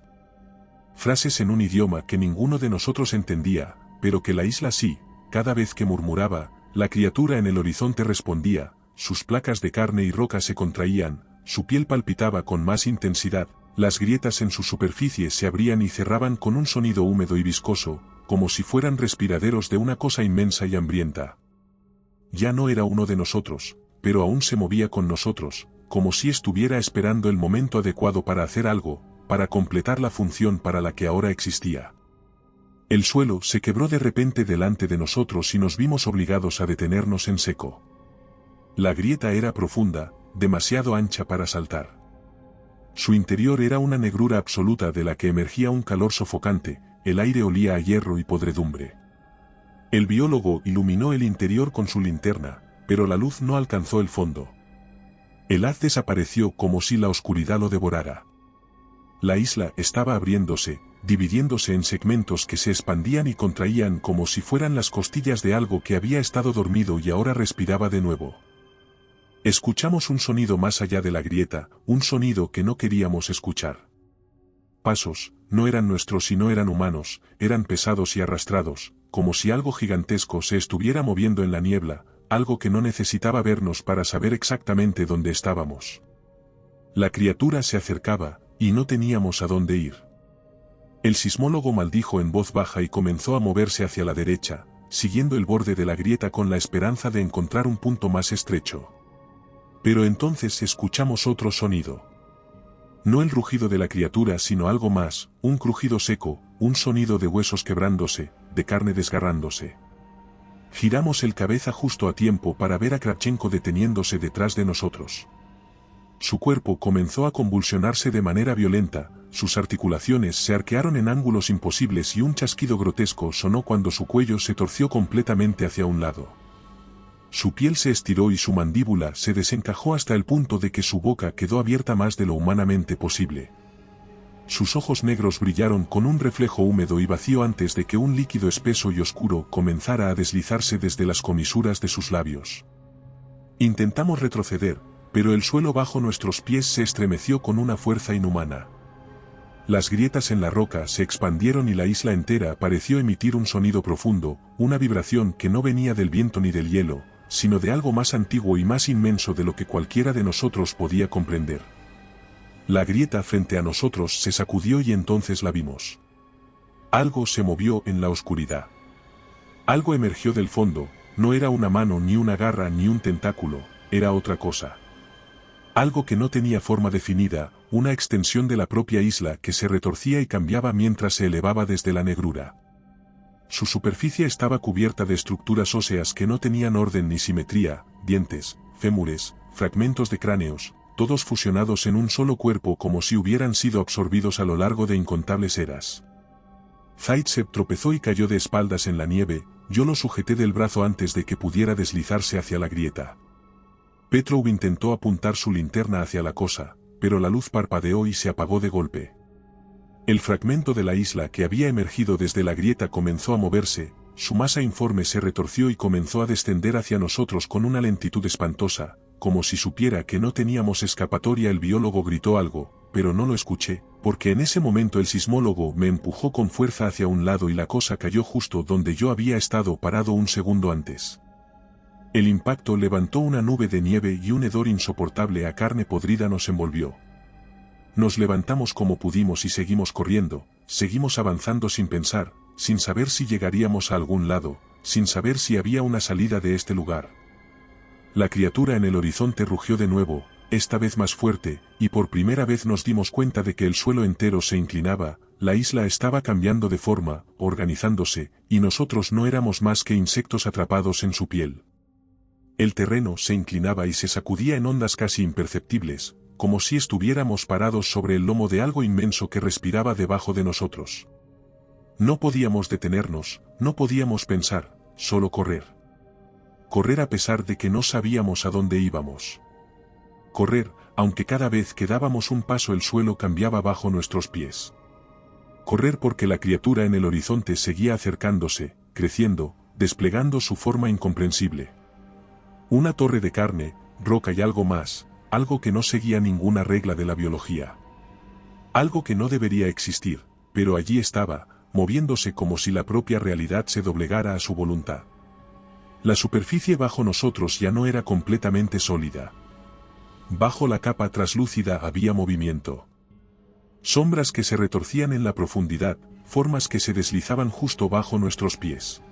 Frases en un idioma que ninguno de nosotros entendía, pero que la isla sí. Cada vez que murmuraba, la criatura en el horizonte respondía, sus placas de carne y roca se contraían, su piel palpitaba con más intensidad, las grietas en su superficie se abrían y cerraban con un sonido húmedo y viscoso, como si fueran respiraderos de una cosa inmensa y hambrienta. Ya no era uno de nosotros, pero aún se movía con nosotros, como si estuviera esperando el momento adecuado para hacer algo, para completar la función para la que ahora existía. El suelo se quebró de repente delante de nosotros y nos vimos obligados a detenernos en seco. La grieta era profunda, demasiado ancha para saltar. Su interior era una negrura absoluta de la que emergía un calor sofocante, el aire olía a hierro y podredumbre. El biólogo iluminó el interior con su linterna, pero la luz no alcanzó el fondo. El haz desapareció como si la oscuridad lo devorara. La isla estaba abriéndose, dividiéndose en segmentos que se expandían y contraían como si fueran las costillas de algo que había estado dormido y ahora respiraba de nuevo. Escuchamos un sonido más allá de la grieta, un sonido que no queríamos escuchar. Pasos, no eran nuestros y no eran humanos, eran pesados y arrastrados, como si algo gigantesco se estuviera moviendo en la niebla, algo que no necesitaba vernos para saber exactamente dónde estábamos. La criatura se acercaba, y no teníamos a dónde ir. El sismólogo maldijo en voz baja y comenzó a moverse hacia la derecha, siguiendo el borde de la grieta con la esperanza de encontrar un punto más estrecho. Pero entonces escuchamos otro sonido. No el rugido de la criatura sino algo más, un crujido seco, un sonido de huesos quebrándose, de carne desgarrándose. Giramos el cabeza justo a tiempo para ver a Kravchenko deteniéndose detrás de nosotros. Su cuerpo comenzó a convulsionarse de manera violenta, sus articulaciones se arquearon en ángulos imposibles y un chasquido grotesco sonó cuando su cuello se torció completamente hacia un lado. Su piel se estiró y su mandíbula se desencajó hasta el punto de que su boca quedó abierta más de lo humanamente posible. Sus ojos negros brillaron con un reflejo húmedo y vacío antes de que un líquido espeso y oscuro comenzara a deslizarse desde las comisuras de sus labios. Intentamos retroceder, pero el suelo bajo nuestros pies se estremeció con una fuerza inhumana. Las grietas en la roca se expandieron y la isla entera pareció emitir un sonido profundo, una vibración que no venía del viento ni del hielo, sino de algo más antiguo y más inmenso de lo que cualquiera de nosotros podía comprender. La grieta frente a nosotros se sacudió y entonces la vimos. Algo se movió en la oscuridad. Algo emergió del fondo, no era una mano ni una garra ni un tentáculo, era otra cosa. Algo que no tenía forma definida, una extensión de la propia isla que se retorcía y cambiaba mientras se elevaba desde la negrura. Su superficie estaba cubierta de estructuras óseas que no tenían orden ni simetría, dientes, fémures, fragmentos de cráneos, todos fusionados en un solo cuerpo como si hubieran sido absorbidos a lo largo de incontables eras. Zaitsev tropezó y cayó de espaldas en la nieve, yo lo sujeté del brazo antes de que pudiera deslizarse hacia la grieta. Petrov intentó apuntar su linterna hacia la cosa, pero la luz parpadeó y se apagó de golpe. El fragmento de la isla que había emergido desde la grieta comenzó a moverse, su masa informe se retorció y comenzó a descender hacia nosotros con una lentitud espantosa, como si supiera que no teníamos escapatoria. El biólogo gritó algo, pero no lo escuché, porque en ese momento el sismólogo me empujó con fuerza hacia un lado y la cosa cayó justo donde yo había estado parado un segundo antes. El impacto levantó una nube de nieve y un hedor insoportable a carne podrida nos envolvió. Nos levantamos como pudimos y seguimos corriendo, seguimos avanzando sin pensar, sin saber si llegaríamos a algún lado, sin saber si había una salida de este lugar. La criatura en el horizonte rugió de nuevo, esta vez más fuerte, y por primera vez nos dimos cuenta de que el suelo entero se inclinaba, la isla estaba cambiando de forma, organizándose, y nosotros no éramos más que insectos atrapados en su piel. El terreno se inclinaba y se sacudía en ondas casi imperceptibles, como si estuviéramos parados sobre el lomo de algo inmenso que respiraba debajo de nosotros. No podíamos detenernos, no podíamos pensar, solo correr. Correr a pesar de que no sabíamos a dónde íbamos. Correr, aunque cada vez que dábamos un paso el suelo cambiaba bajo nuestros pies. Correr porque la criatura en el horizonte seguía acercándose, creciendo, desplegando su forma incomprensible. Una torre de carne, roca y algo más, algo que no seguía ninguna regla de la biología. Algo que no debería existir, pero allí estaba, moviéndose como si la propia realidad se doblegara a su voluntad. La superficie bajo nosotros ya no era completamente sólida. Bajo la capa traslúcida había movimiento. Sombras que se retorcían en la profundidad, formas que se deslizaban justo bajo nuestros pies.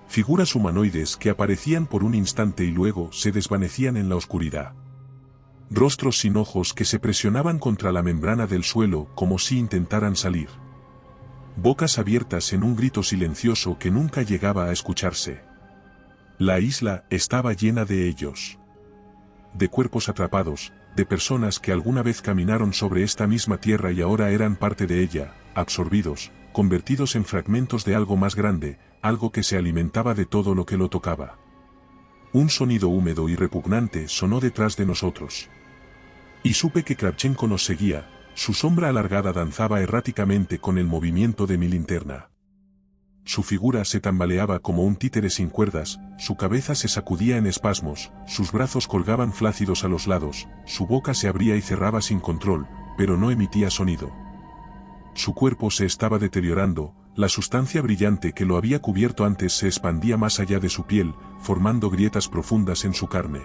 Figuras humanoides que aparecían por un instante y luego se desvanecían en la oscuridad. Rostros sin ojos que se presionaban contra la membrana del suelo como si intentaran salir. bocas abiertas en un grito silencioso que nunca llegaba a escucharse. La isla estaba llena de ellos. De cuerpos atrapados, de personas que alguna vez caminaron sobre esta misma tierra y ahora eran parte de ella, absorbidos, convertidos en fragmentos de algo más grande, algo que se alimentaba de todo lo que lo tocaba. Un sonido húmedo y repugnante sonó detrás de nosotros. Y supe que Kravchenko nos seguía, su sombra alargada danzaba erráticamente con el movimiento de mi linterna. Su figura se tambaleaba como un títere sin cuerdas, su cabeza se sacudía en espasmos, sus brazos colgaban flácidos a los lados, su boca se abría y cerraba sin control, pero no emitía sonido. Su cuerpo se estaba deteriorando, la sustancia brillante que lo había cubierto antes se expandía más allá de su piel, formando grietas profundas en su carne.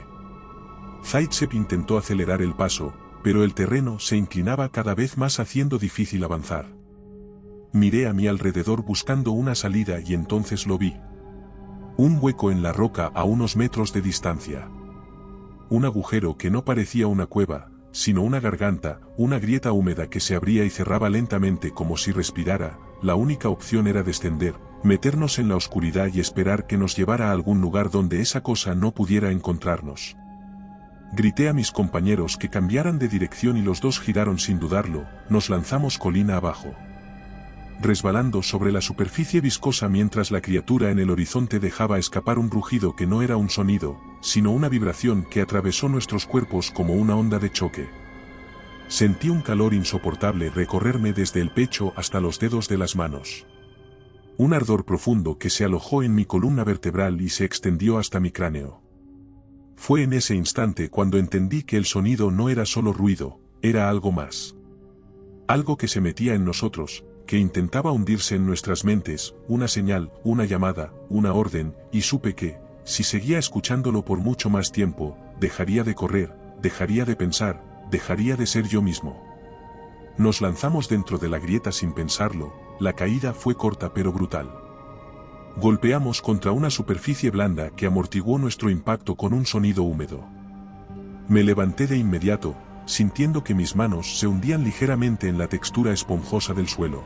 Zaitsev intentó acelerar el paso, pero el terreno se inclinaba cada vez más haciendo difícil avanzar. Miré a mi alrededor buscando una salida y entonces lo vi. Un hueco en la roca a unos metros de distancia. Un agujero que no parecía una cueva, sino una garganta, una grieta húmeda que se abría y cerraba lentamente como si respirara. La única opción era descender, meternos en la oscuridad y esperar que nos llevara a algún lugar donde esa cosa no pudiera encontrarnos. Grité a mis compañeros que cambiaran de dirección y los dos giraron sin dudarlo, nos lanzamos colina abajo. Resbalando sobre la superficie viscosa mientras la criatura en el horizonte dejaba escapar un rugido que no era un sonido, sino una vibración que atravesó nuestros cuerpos como una onda de choque. Sentí un calor insoportable recorrerme desde el pecho hasta los dedos de las manos. Un ardor profundo que se alojó en mi columna vertebral y se extendió hasta mi cráneo. Fue en ese instante cuando entendí que el sonido no era solo ruido, era algo más. Algo que se metía en nosotros, que intentaba hundirse en nuestras mentes, una señal, una llamada, una orden, y supe que, si seguía escuchándolo por mucho más tiempo, dejaría de correr, dejaría de pensar, dejaría de ser yo mismo. Nos lanzamos dentro de la grieta sin pensarlo, la caída fue corta pero brutal. Golpeamos contra una superficie blanda que amortiguó nuestro impacto con un sonido húmedo. Me levanté de inmediato, sintiendo que mis manos se hundían ligeramente en la textura esponjosa del suelo.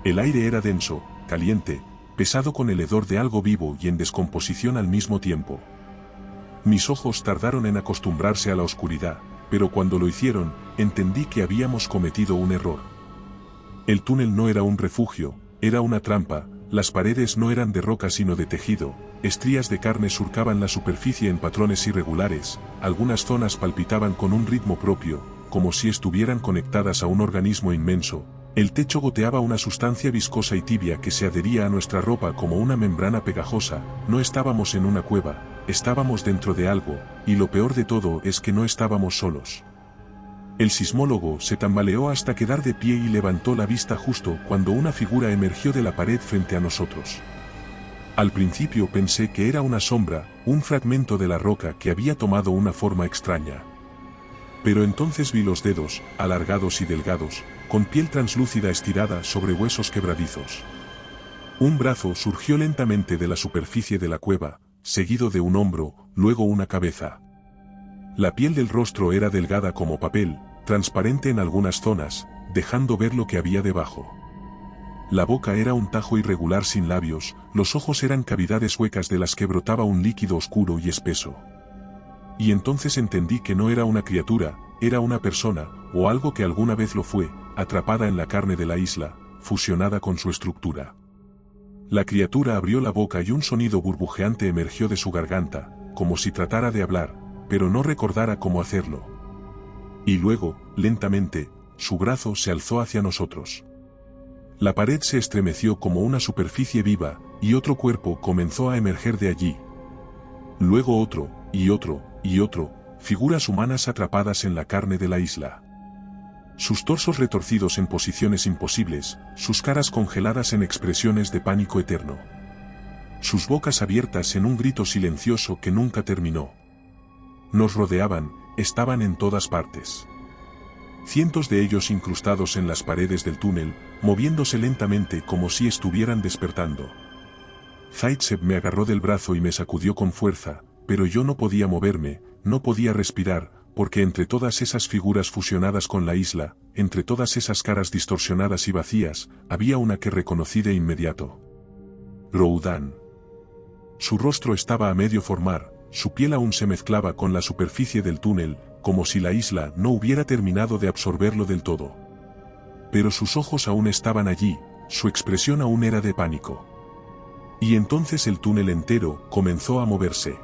El aire era denso, caliente, pesado con el hedor de algo vivo y en descomposición al mismo tiempo. Mis ojos tardaron en acostumbrarse a la oscuridad, pero cuando lo hicieron, entendí que habíamos cometido un error. El túnel no era un refugio, era una trampa, las paredes no eran de roca sino de tejido, estrías de carne surcaban la superficie en patrones irregulares, algunas zonas palpitaban con un ritmo propio, como si estuvieran conectadas a un organismo inmenso. El techo goteaba una sustancia viscosa y tibia que se adhería a nuestra ropa como una membrana pegajosa. No estábamos en una cueva, estábamos dentro de algo, y lo peor de todo es que no estábamos solos. El sismólogo se tambaleó hasta quedar de pie y levantó la vista justo cuando una figura emergió de la pared frente a nosotros. Al principio pensé que era una sombra, un fragmento de la roca que había tomado una forma extraña. Pero entonces vi los dedos, alargados y delgados, con piel translúcida estirada sobre huesos quebradizos. Un brazo surgió lentamente de la superficie de la cueva, seguido de un hombro, luego una cabeza. La piel del rostro era delgada como papel, transparente en algunas zonas, dejando ver lo que había debajo. La boca era un tajo irregular sin labios, los ojos eran cavidades huecas de las que brotaba un líquido oscuro y espeso. Y entonces entendí que no era una criatura, era una persona, o algo que alguna vez lo fue, atrapada en la carne de la isla, fusionada con su estructura. La criatura abrió la boca y un sonido burbujeante emergió de su garganta, como si tratara de hablar, pero no recordara cómo hacerlo. Y luego, lentamente, su brazo se alzó hacia nosotros. La pared se estremeció como una superficie viva, y otro cuerpo comenzó a emerger de allí. Luego otro, y otro, y otro, figuras humanas atrapadas en la carne de la isla. Sus torsos retorcidos en posiciones imposibles, sus caras congeladas en expresiones de pánico eterno. Sus bocas abiertas en un grito silencioso que nunca terminó. Nos rodeaban, estaban en todas partes. Cientos de ellos incrustados en las paredes del túnel, moviéndose lentamente como si estuvieran despertando. Zaitsev me agarró del brazo y me sacudió con fuerza, pero yo no podía moverme, no podía respirar, porque entre todas esas figuras fusionadas con la isla, entre todas esas caras distorsionadas y vacías, había una que reconocí de inmediato. Rodan. Su rostro estaba a medio formar, su piel aún se mezclaba con la superficie del túnel, como si la isla no hubiera terminado de absorberlo del todo. Pero sus ojos aún estaban allí, su expresión aún era de pánico. Y entonces el túnel entero comenzó a moverse.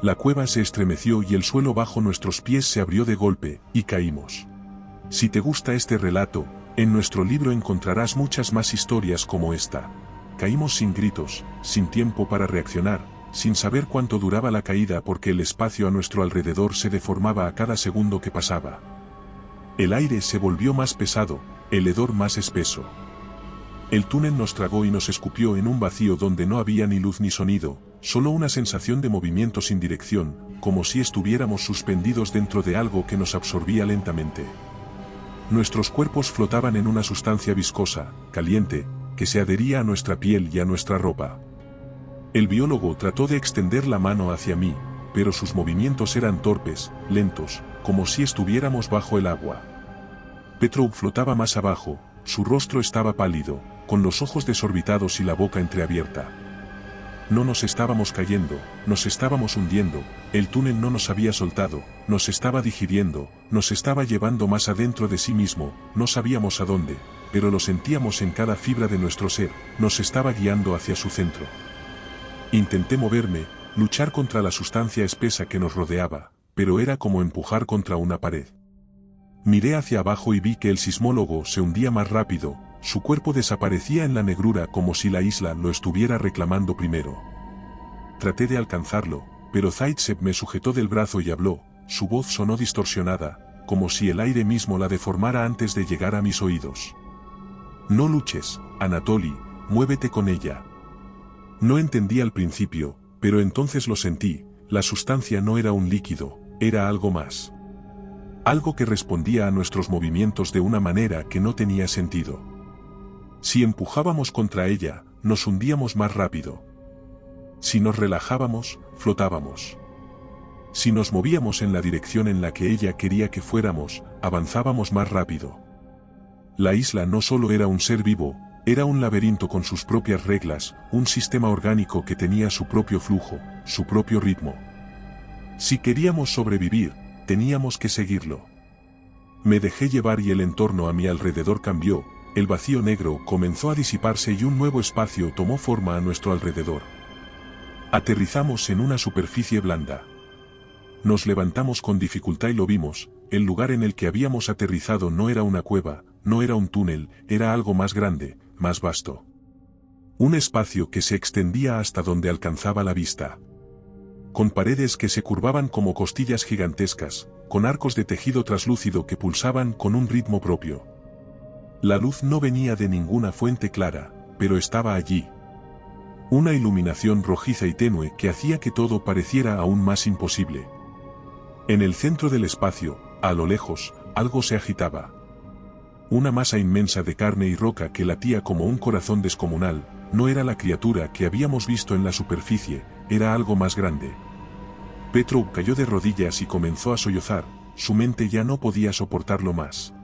La cueva se estremeció y el suelo bajo nuestros pies se abrió de golpe, y caímos. Si te gusta este relato, en nuestro libro encontrarás muchas más historias como esta. Caímos sin gritos, sin tiempo para reaccionar, sin saber cuánto duraba la caída porque el espacio a nuestro alrededor se deformaba a cada segundo que pasaba. El aire se volvió más pesado, el hedor más espeso. El túnel nos tragó y nos escupió en un vacío donde no había ni luz ni sonido, solo una sensación de movimiento sin dirección, como si estuviéramos suspendidos dentro de algo que nos absorbía lentamente. Nuestros cuerpos flotaban en una sustancia viscosa, caliente, que se adhería a nuestra piel y a nuestra ropa. El biólogo trató de extender la mano hacia mí, pero sus movimientos eran torpes, lentos, como si estuviéramos bajo el agua. Petrov flotaba más abajo, su rostro estaba pálido, con los ojos desorbitados y la boca entreabierta. No nos estábamos cayendo, nos estábamos hundiendo, el túnel no nos había soltado, nos estaba digiriendo, nos estaba llevando más adentro de sí mismo, no sabíamos a dónde, pero lo sentíamos en cada fibra de nuestro ser, nos estaba guiando hacia su centro. Intenté moverme, luchar contra la sustancia espesa que nos rodeaba, pero era como empujar contra una pared. Miré hacia abajo y vi que el sismólogo se hundía más rápido, su cuerpo desaparecía en la negrura como si la isla lo estuviera reclamando primero. Traté de alcanzarlo, pero Zaitsev me sujetó del brazo y habló, su voz sonó distorsionada, como si el aire mismo la deformara antes de llegar a mis oídos. No luches, Anatoly, muévete con ella. No entendí al principio, pero entonces lo sentí, la sustancia no era un líquido, era algo más. Algo que respondía a nuestros movimientos de una manera que no tenía sentido. Si empujábamos contra ella, nos hundíamos más rápido. Si nos relajábamos, flotábamos. Si nos movíamos en la dirección en la que ella quería que fuéramos, avanzábamos más rápido. La isla no solo era un ser vivo, era un laberinto con sus propias reglas, un sistema orgánico que tenía su propio flujo, su propio ritmo. Si queríamos sobrevivir, teníamos que seguirlo. Me dejé llevar y el entorno a mi alrededor cambió, el vacío negro comenzó a disiparse y un nuevo espacio tomó forma a nuestro alrededor. Aterrizamos en una superficie blanda. Nos levantamos con dificultad y lo vimos, el lugar en el que habíamos aterrizado no era una cueva, no era un túnel, era algo más grande, más vasto. Un espacio que se extendía hasta donde alcanzaba la vista. Con paredes que se curvaban como costillas gigantescas, con arcos de tejido traslúcido que pulsaban con un ritmo propio. La luz no venía de ninguna fuente clara, pero estaba allí. Una iluminación rojiza y tenue que hacía que todo pareciera aún más imposible. En el centro del espacio, a lo lejos, algo se agitaba. Una masa inmensa de carne y roca que latía como un corazón descomunal, no era la criatura que habíamos visto en la superficie, era algo más grande. Petrov cayó de rodillas y comenzó a sollozar, su mente ya no podía soportarlo más.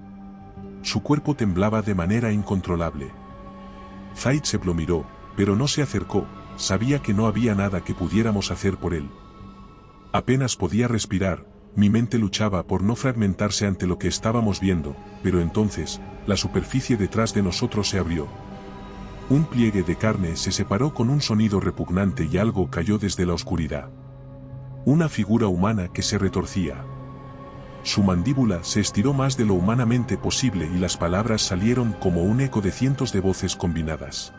Su cuerpo temblaba de manera incontrolable. Zaitsev lo miró, pero no se acercó, sabía que no había nada que pudiéramos hacer por él. Apenas podía respirar, mi mente luchaba por no fragmentarse ante lo que estábamos viendo, pero entonces, la superficie detrás de nosotros se abrió. Un pliegue de carne se separó con un sonido repugnante y algo cayó desde la oscuridad. Una figura humana que se retorcía. Su mandíbula se estiró más de lo humanamente posible y las palabras salieron como un eco de cientos de voces combinadas.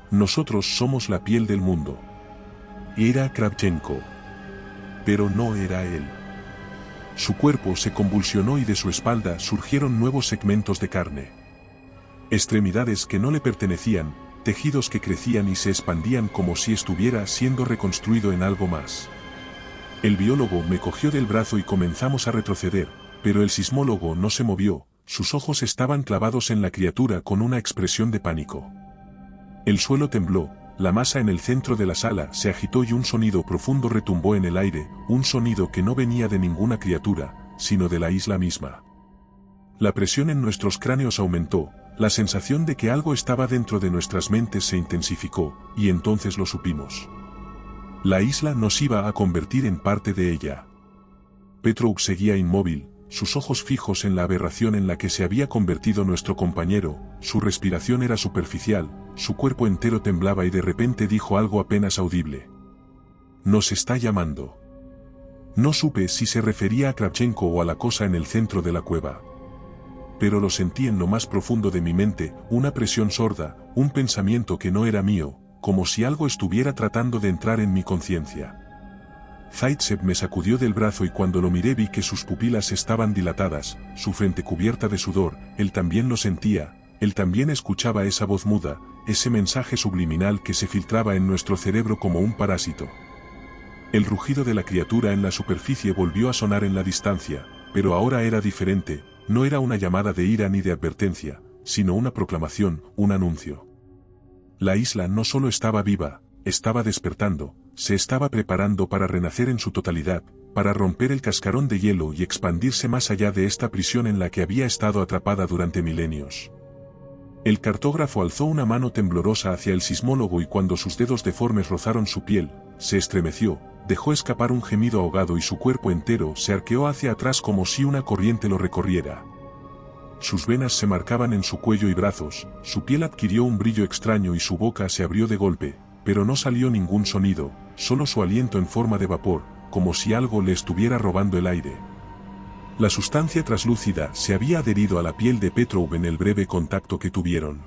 Nosotros somos la piel del mundo. Era Kravchenko. Pero no era él. Su cuerpo se convulsionó y de su espalda surgieron nuevos segmentos de carne. Extremidades que no le pertenecían, tejidos que crecían y se expandían como si estuviera siendo reconstruido en algo más. El biólogo me cogió del brazo y comenzamos a retroceder, pero el sismólogo no se movió, sus ojos estaban clavados en la criatura con una expresión de pánico. El suelo tembló, la masa en el centro de la sala se agitó y un sonido profundo retumbó en el aire, un sonido que no venía de ninguna criatura, sino de la isla misma. La presión en nuestros cráneos aumentó, la sensación de que algo estaba dentro de nuestras mentes se intensificó, y entonces lo supimos. La isla nos iba a convertir en parte de ella. Petrov seguía inmóvil, sus ojos fijos en la aberración en la que se había convertido nuestro compañero, su respiración era superficial, su cuerpo entero temblaba y de repente dijo algo apenas audible. «Nos está llamando». No supe si se refería a Kravchenko o a la cosa en el centro de la cueva. Pero lo sentí en lo más profundo de mi mente, una presión sorda, un pensamiento que no era mío, como si algo estuviera tratando de entrar en mi conciencia. Zaitsev me sacudió del brazo y cuando lo miré vi que sus pupilas estaban dilatadas, su frente cubierta de sudor, él también lo sentía, él también escuchaba esa voz muda, ese mensaje subliminal que se filtraba en nuestro cerebro como un parásito. El rugido de la criatura en la superficie volvió a sonar en la distancia, pero ahora era diferente, no era una llamada de ira ni de advertencia, sino una proclamación, un anuncio. La isla no solo estaba viva, estaba despertando, se estaba preparando para renacer en su totalidad, para romper el cascarón de hielo y expandirse más allá de esta prisión en la que había estado atrapada durante milenios. El cartógrafo alzó una mano temblorosa hacia el sismólogo y cuando sus dedos deformes rozaron su piel, se estremeció, dejó escapar un gemido ahogado y su cuerpo entero se arqueó hacia atrás como si una corriente lo recorriera. Sus venas se marcaban en su cuello y brazos, su piel adquirió un brillo extraño y su boca se abrió de golpe, pero no salió ningún sonido, solo su aliento en forma de vapor, como si algo le estuviera robando el aire. La sustancia traslúcida se había adherido a la piel de Petrov en el breve contacto que tuvieron.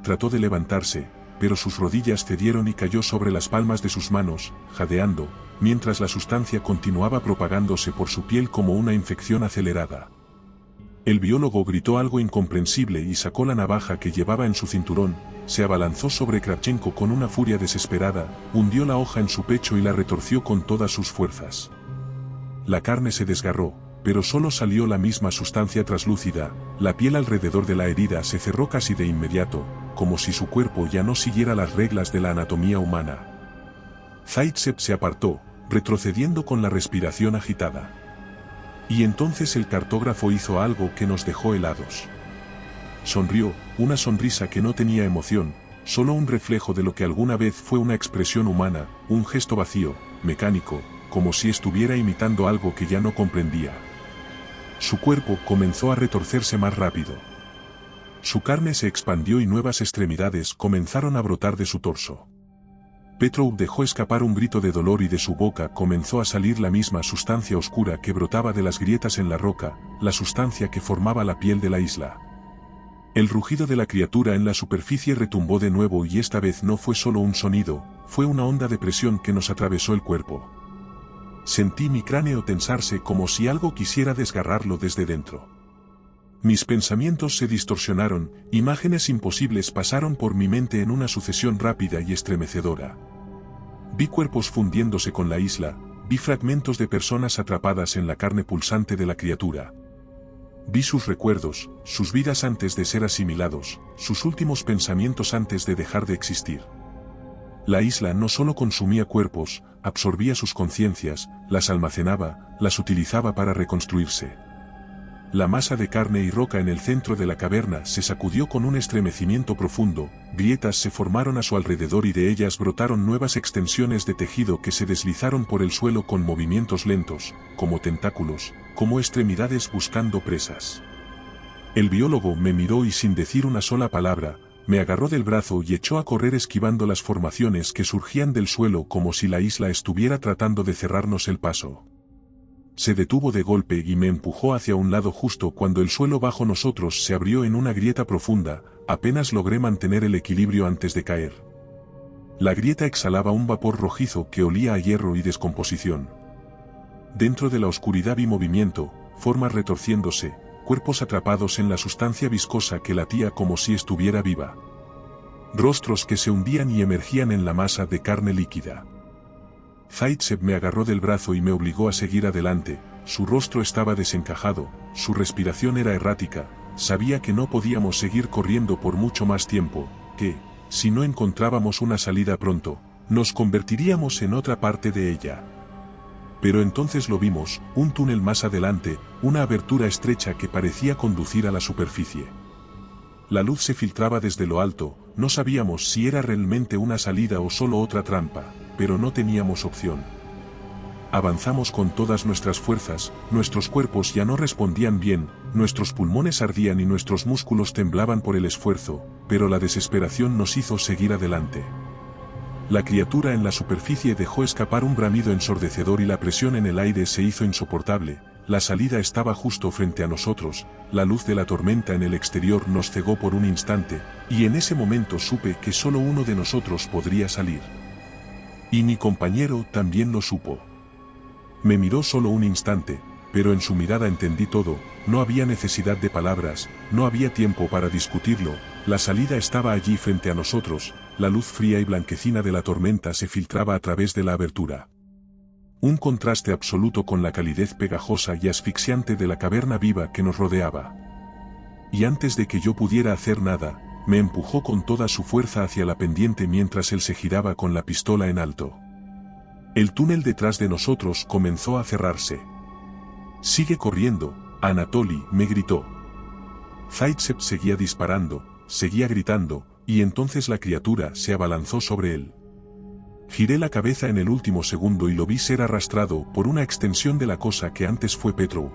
Trató de levantarse, pero sus rodillas cedieron y cayó sobre las palmas de sus manos, jadeando, mientras la sustancia continuaba propagándose por su piel como una infección acelerada. El biólogo gritó algo incomprensible y sacó la navaja que llevaba en su cinturón, se abalanzó sobre Kravchenko con una furia desesperada, hundió la hoja en su pecho y la retorció con todas sus fuerzas. La carne se desgarró, pero solo salió la misma sustancia traslúcida, la piel alrededor de la herida se cerró casi de inmediato, como si su cuerpo ya no siguiera las reglas de la anatomía humana. Zaitsev se apartó, retrocediendo con la respiración agitada. Y entonces el cartógrafo hizo algo que nos dejó helados. Sonrió, una sonrisa que no tenía emoción, solo un reflejo de lo que alguna vez fue una expresión humana, un gesto vacío, mecánico, como si estuviera imitando algo que ya no comprendía. Su cuerpo comenzó a retorcerse más rápido. Su carne se expandió y nuevas extremidades comenzaron a brotar de su torso. Petrov dejó escapar un grito de dolor y de su boca comenzó a salir la misma sustancia oscura que brotaba de las grietas en la roca, la sustancia que formaba la piel de la isla. El rugido de la criatura en la superficie retumbó de nuevo y esta vez no fue solo un sonido, fue una onda de presión que nos atravesó el cuerpo. Sentí mi cráneo tensarse como si algo quisiera desgarrarlo desde dentro. Mis pensamientos se distorsionaron, imágenes imposibles pasaron por mi mente en una sucesión rápida y estremecedora. Vi cuerpos fundiéndose con la isla, vi fragmentos de personas atrapadas en la carne pulsante de la criatura. Vi sus recuerdos, sus vidas antes de ser asimilados, sus últimos pensamientos antes de dejar de existir. La isla no solo consumía cuerpos, absorbía sus conciencias, las almacenaba, las utilizaba para reconstruirse. La masa de carne y roca en el centro de la caverna se sacudió con un estremecimiento profundo, grietas se formaron a su alrededor y de ellas brotaron nuevas extensiones de tejido que se deslizaron por el suelo con movimientos lentos, como tentáculos, como extremidades buscando presas. El biólogo me miró y sin decir una sola palabra, me agarró del brazo y echó a correr esquivando las formaciones que surgían del suelo como si la isla estuviera tratando de cerrarnos el paso. Se detuvo de golpe y me empujó hacia un lado justo cuando el suelo bajo nosotros se abrió en una grieta profunda, apenas logré mantener el equilibrio antes de caer. La grieta exhalaba un vapor rojizo que olía a hierro y descomposición. Dentro de la oscuridad vi movimiento, formas retorciéndose, cuerpos atrapados en la sustancia viscosa que latía como si estuviera viva. Rostros que se hundían y emergían en la masa de carne líquida. Zaitsev me agarró del brazo y me obligó a seguir adelante, su rostro estaba desencajado, su respiración era errática, sabía que no podíamos seguir corriendo por mucho más tiempo, que, si no encontrábamos una salida pronto, nos convertiríamos en otra parte de ella. Pero entonces lo vimos, un túnel más adelante, una abertura estrecha que parecía conducir a la superficie. La luz se filtraba desde lo alto, no sabíamos si era realmente una salida o solo otra trampa, pero no teníamos opción. Avanzamos con todas nuestras fuerzas, nuestros cuerpos ya no respondían bien, nuestros pulmones ardían y nuestros músculos temblaban por el esfuerzo, pero la desesperación nos hizo seguir adelante. La criatura en la superficie dejó escapar un bramido ensordecedor y la presión en el aire se hizo insoportable. La salida estaba justo frente a nosotros, la luz de la tormenta en el exterior nos cegó por un instante, y en ese momento supe que solo uno de nosotros podría salir. Y mi compañero también lo supo. Me miró solo un instante, pero en su mirada entendí todo, no había necesidad de palabras, no había tiempo para discutirlo, la salida estaba allí frente a nosotros, la luz fría y blanquecina de la tormenta se filtraba a través de la abertura. Un contraste absoluto con la calidez pegajosa y asfixiante de la caverna viva que nos rodeaba. Y antes de que yo pudiera hacer nada, me empujó con toda su fuerza hacia la pendiente mientras él se giraba con la pistola en alto. El túnel detrás de nosotros comenzó a cerrarse. «Sigue corriendo, Anatoly», me gritó. Zaitsev seguía disparando, seguía gritando, y entonces la criatura se abalanzó sobre él. Giré la cabeza en el último segundo y lo vi ser arrastrado por una extensión de la cosa que antes fue Petrov.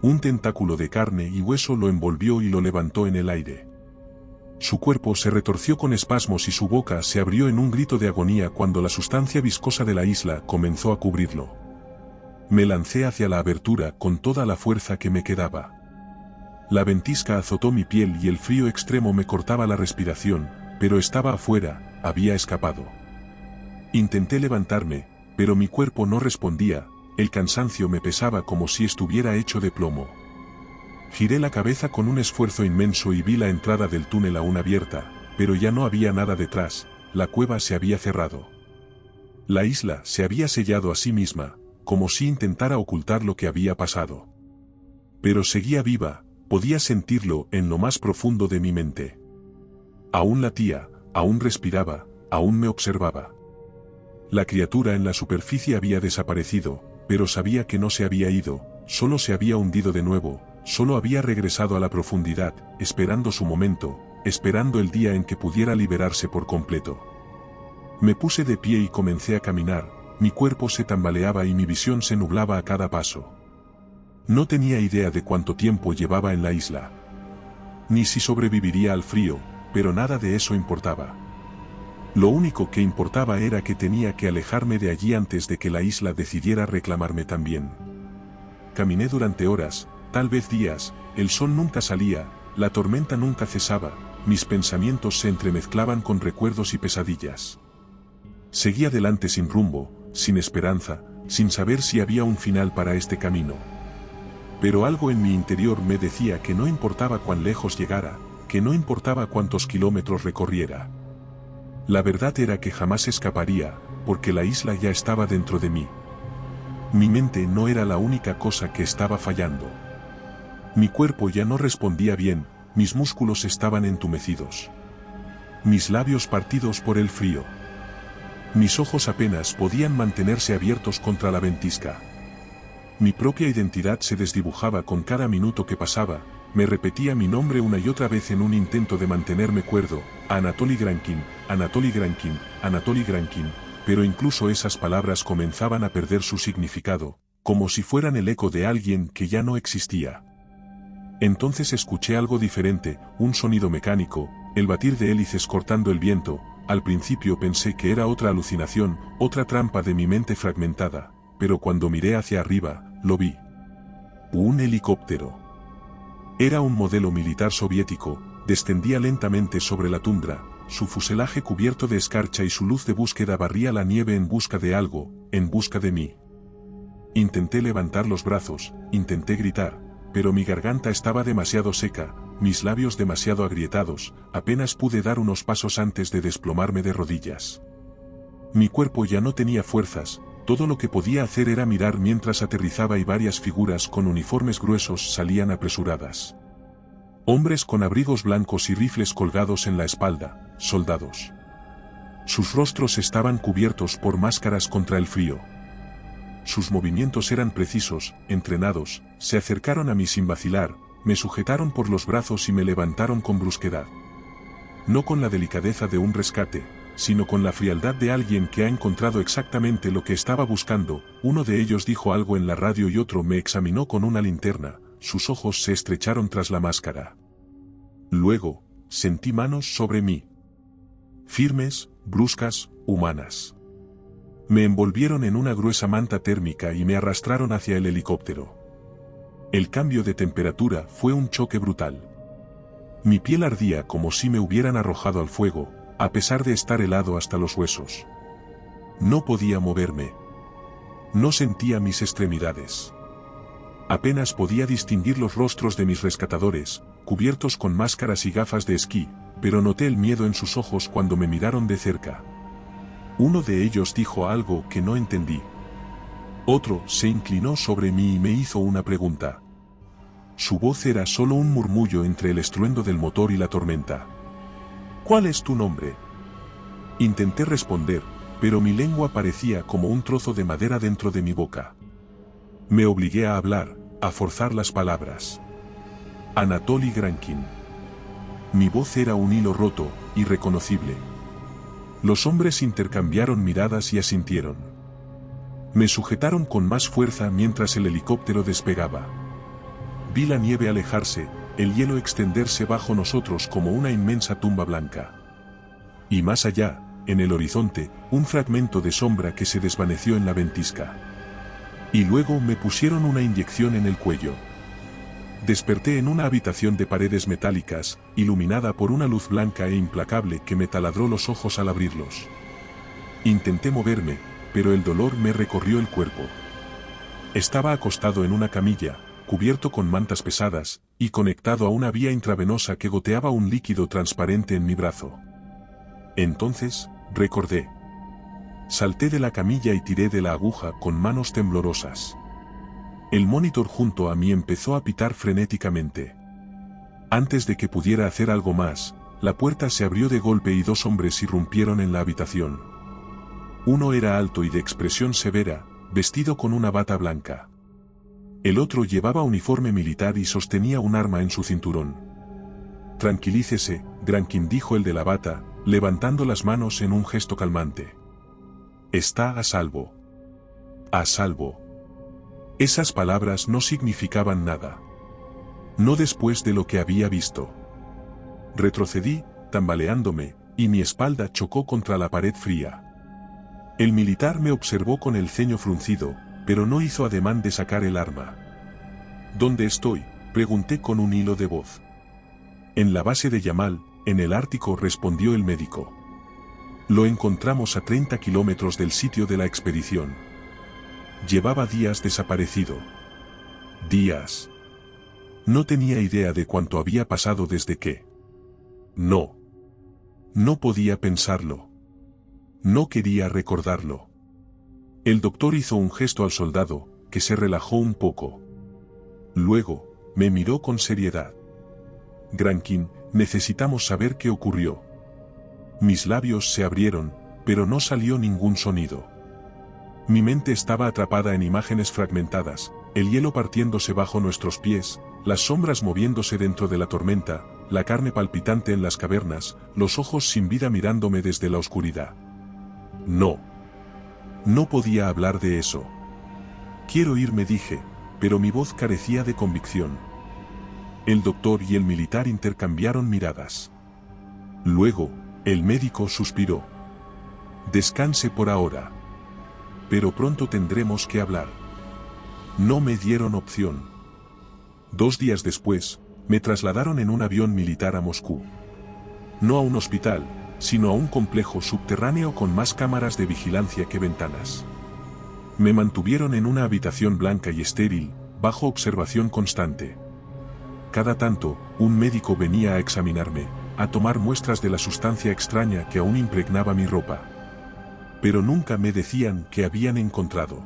Un tentáculo de carne y hueso lo envolvió y lo levantó en el aire. Su cuerpo se retorció con espasmos y su boca se abrió en un grito de agonía cuando la sustancia viscosa de la isla comenzó a cubrirlo. Me lancé hacia la abertura con toda la fuerza que me quedaba. La ventisca azotó mi piel y el frío extremo me cortaba la respiración, pero estaba afuera, había escapado. Intenté levantarme, pero mi cuerpo no respondía, el cansancio me pesaba como si estuviera hecho de plomo. Giré la cabeza con un esfuerzo inmenso y vi la entrada del túnel aún abierta, pero ya no había nada detrás, la cueva se había cerrado. La isla se había sellado a sí misma, como si intentara ocultar lo que había pasado. Pero seguía viva, podía sentirlo en lo más profundo de mi mente. Aún latía, aún respiraba, aún me observaba. La criatura en la superficie había desaparecido, pero sabía que no se había ido, solo se había hundido de nuevo, solo había regresado a la profundidad, esperando su momento, esperando el día en que pudiera liberarse por completo. Me puse de pie y comencé a caminar, mi cuerpo se tambaleaba y mi visión se nublaba a cada paso. No tenía idea de cuánto tiempo llevaba en la isla. Ni si sobreviviría al frío, pero nada de eso importaba. Lo único que importaba era que tenía que alejarme de allí antes de que la isla decidiera reclamarme también. Caminé durante horas, tal vez días, el sol nunca salía, la tormenta nunca cesaba, mis pensamientos se entremezclaban con recuerdos y pesadillas. Seguí adelante sin rumbo, sin esperanza, sin saber si había un final para este camino. Pero algo en mi interior me decía que no importaba cuán lejos llegara, que no importaba cuántos kilómetros recorriera. La verdad era que jamás escaparía, porque la isla ya estaba dentro de mí. Mi mente no era la única cosa que estaba fallando. Mi cuerpo ya no respondía bien, mis músculos estaban entumecidos. Mis labios partidos por el frío. Mis ojos apenas podían mantenerse abiertos contra la ventisca. Mi propia identidad se desdibujaba con cada minuto que pasaba, me repetía mi nombre una y otra vez en un intento de mantenerme cuerdo, Anatoly Grankin, Anatoly Grankin, Anatoly Grankin, pero incluso esas palabras comenzaban a perder su significado, como si fueran el eco de alguien que ya no existía. Entonces escuché algo diferente, un sonido mecánico, el batir de hélices cortando el viento. Al principio pensé que era otra alucinación, otra trampa de mi mente fragmentada, pero cuando miré hacia arriba, lo vi. Un helicóptero. Era un modelo militar soviético, descendía lentamente sobre la tundra, su fuselaje cubierto de escarcha y su luz de búsqueda barría la nieve en busca de algo, en busca de mí. Intenté levantar los brazos, intenté gritar, pero mi garganta estaba demasiado seca, mis labios demasiado agrietados, apenas pude dar unos pasos antes de desplomarme de rodillas. Mi cuerpo ya no tenía fuerzas, todo lo que podía hacer era mirar mientras aterrizaba y varias figuras con uniformes gruesos salían apresuradas. Hombres con abrigos blancos y rifles colgados en la espalda, soldados. Sus rostros estaban cubiertos por máscaras contra el frío. Sus movimientos eran precisos, entrenados, se acercaron a mí sin vacilar, me sujetaron por los brazos y me levantaron con brusquedad. No con la delicadeza de un rescate, sino con la frialdad de alguien que ha encontrado exactamente lo que estaba buscando. Uno de ellos dijo algo en la radio y otro me examinó con una linterna, sus ojos se estrecharon tras la máscara. Luego, sentí manos sobre mí. Firmes, bruscas, humanas. Me envolvieron en una gruesa manta térmica y me arrastraron hacia el helicóptero. El cambio de temperatura fue un choque brutal. Mi piel ardía como si me hubieran arrojado al fuego, a pesar de estar helado hasta los huesos. No podía moverme. No sentía mis extremidades. Apenas podía distinguir los rostros de mis rescatadores, cubiertos con máscaras y gafas de esquí, pero noté el miedo en sus ojos cuando me miraron de cerca. Uno de ellos dijo algo que no entendí. Otro se inclinó sobre mí y me hizo una pregunta. Su voz era solo un murmullo entre el estruendo del motor y la tormenta. ¿Cuál es tu nombre? Intenté responder, pero mi lengua parecía como un trozo de madera dentro de mi boca. Me obligué a hablar, a forzar las palabras. Anatoly Grankin. Mi voz era un hilo roto, irreconocible. Los hombres intercambiaron miradas y asintieron. Me sujetaron con más fuerza mientras el helicóptero despegaba. Vi la nieve alejarse, el hielo extenderse bajo nosotros como una inmensa tumba blanca. Y más allá, en el horizonte, un fragmento de sombra que se desvaneció en la ventisca. Y luego me pusieron una inyección en el cuello. Desperté en una habitación de paredes metálicas, iluminada por una luz blanca e implacable que me taladró los ojos al abrirlos. Intenté moverme, pero el dolor me recorrió el cuerpo. Estaba acostado en una camilla, cubierto con mantas pesadas, y conectado a una vía intravenosa que goteaba un líquido transparente en mi brazo. Entonces, recordé. Salté de la camilla y tiré de la aguja con manos temblorosas. El monitor junto a mí empezó a pitar frenéticamente. Antes de que pudiera hacer algo más, la puerta se abrió de golpe y dos hombres irrumpieron en la habitación. Uno era alto y de expresión severa, vestido con una bata blanca. El otro llevaba uniforme militar y sostenía un arma en su cinturón. Tranquilícese, Grankin, dijo el de la bata, levantando las manos en un gesto calmante. Está a salvo. A salvo. Esas palabras no significaban nada. No después de lo que había visto. Retrocedí, tambaleándome, y mi espalda chocó contra la pared fría. El militar me observó con el ceño fruncido, pero no hizo ademán de sacar el arma. ¿Dónde estoy?, pregunté con un hilo de voz. En la base de Yamal, en el Ártico, respondió el médico. Lo encontramos a 30 kilómetros del sitio de la expedición. Llevaba días desaparecido. Días. No tenía idea de cuánto había pasado desde que. No. No podía pensarlo. No quería recordarlo. El doctor hizo un gesto al soldado, que se relajó un poco. Luego, me miró con seriedad. Grankin, necesitamos saber qué ocurrió. Mis labios se abrieron, pero no salió ningún sonido. Mi mente estaba atrapada en imágenes fragmentadas, el hielo partiéndose bajo nuestros pies, las sombras moviéndose dentro de la tormenta, la carne palpitante en las cavernas, los ojos sin vida mirándome desde la oscuridad. No. No podía hablar de eso. Quiero irme, dije, pero mi voz carecía de convicción. El doctor y el militar intercambiaron miradas. Luego, el médico suspiró. Descanse por ahora. Pero pronto tendremos que hablar. No me dieron opción. 2 días después, me trasladaron en un avión militar a Moscú. No a un hospital, sino a un complejo subterráneo con más cámaras de vigilancia que ventanas. Me mantuvieron en una habitación blanca y estéril, bajo observación constante. Cada tanto, un médico venía a examinarme, a tomar muestras de la sustancia extraña que aún impregnaba mi ropa. Pero nunca me decían qué habían encontrado.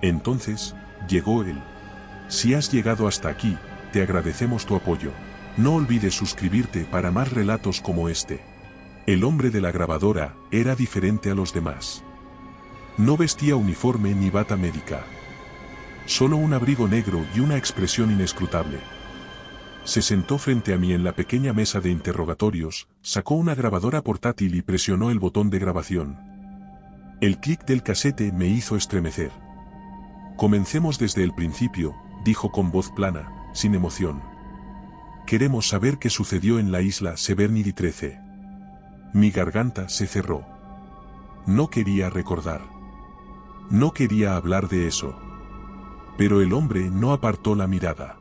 Entonces, llegó él. Si has llegado hasta aquí, te agradecemos tu apoyo. No olvides suscribirte para más relatos como este. El hombre de la grabadora era diferente a los demás. No vestía uniforme ni bata médica. Solo un abrigo negro y una expresión inescrutable. Se sentó frente a mí en la pequeña mesa de interrogatorios, sacó una grabadora portátil y presionó el botón de grabación. El clic del casete me hizo estremecer. Comencemos desde el principio, dijo con voz plana, sin emoción. Queremos saber qué sucedió en la isla Severnity 13. Mi garganta se cerró. No quería recordar. No quería hablar de eso. Pero el hombre no apartó la mirada.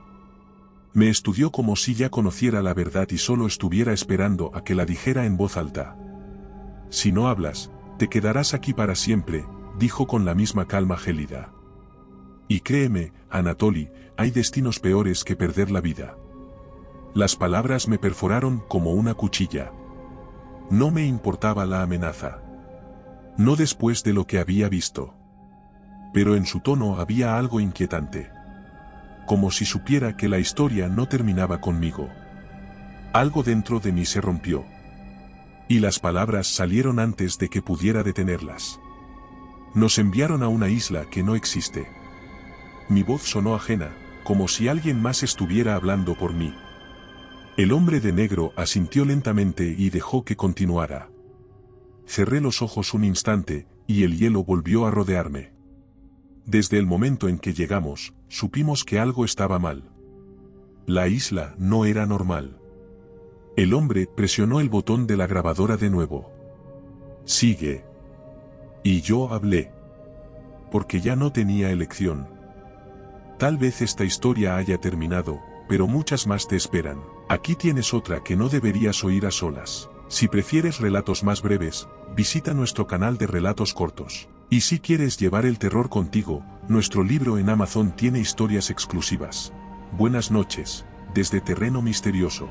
Me estudió como si ya conociera la verdad y solo estuviera esperando a que la dijera en voz alta. Si no hablas, te quedarás aquí para siempre, dijo con la misma calma gélida. Y créeme, Anatoly, hay destinos peores que perder la vida. Las palabras me perforaron como una cuchilla. No me importaba la amenaza. No después de lo que había visto. Pero en su tono había algo inquietante. Como si supiera que la historia no terminaba conmigo. Algo dentro de mí se rompió. Y las palabras salieron antes de que pudiera detenerlas. Nos enviaron a una isla que no existe. Mi voz sonó ajena, como si alguien más estuviera hablando por mí. El hombre de negro asintió lentamente y dejó que continuara. Cerré los ojos un instante, y el hielo volvió a rodearme. Desde el momento en que llegamos, supimos que algo estaba mal. La isla no era normal. El hombre presionó el botón de la grabadora de nuevo. Sigue. Y yo hablé. Porque ya no tenía elección. Tal vez esta historia haya terminado, pero muchas más te esperan. Aquí tienes otra que no deberías oír a solas. Si prefieres relatos más breves, visita nuestro canal de relatos cortos. Y si quieres llevar el terror contigo, nuestro libro en Amazon tiene historias exclusivas. Buenas noches, desde Terreno Misterioso.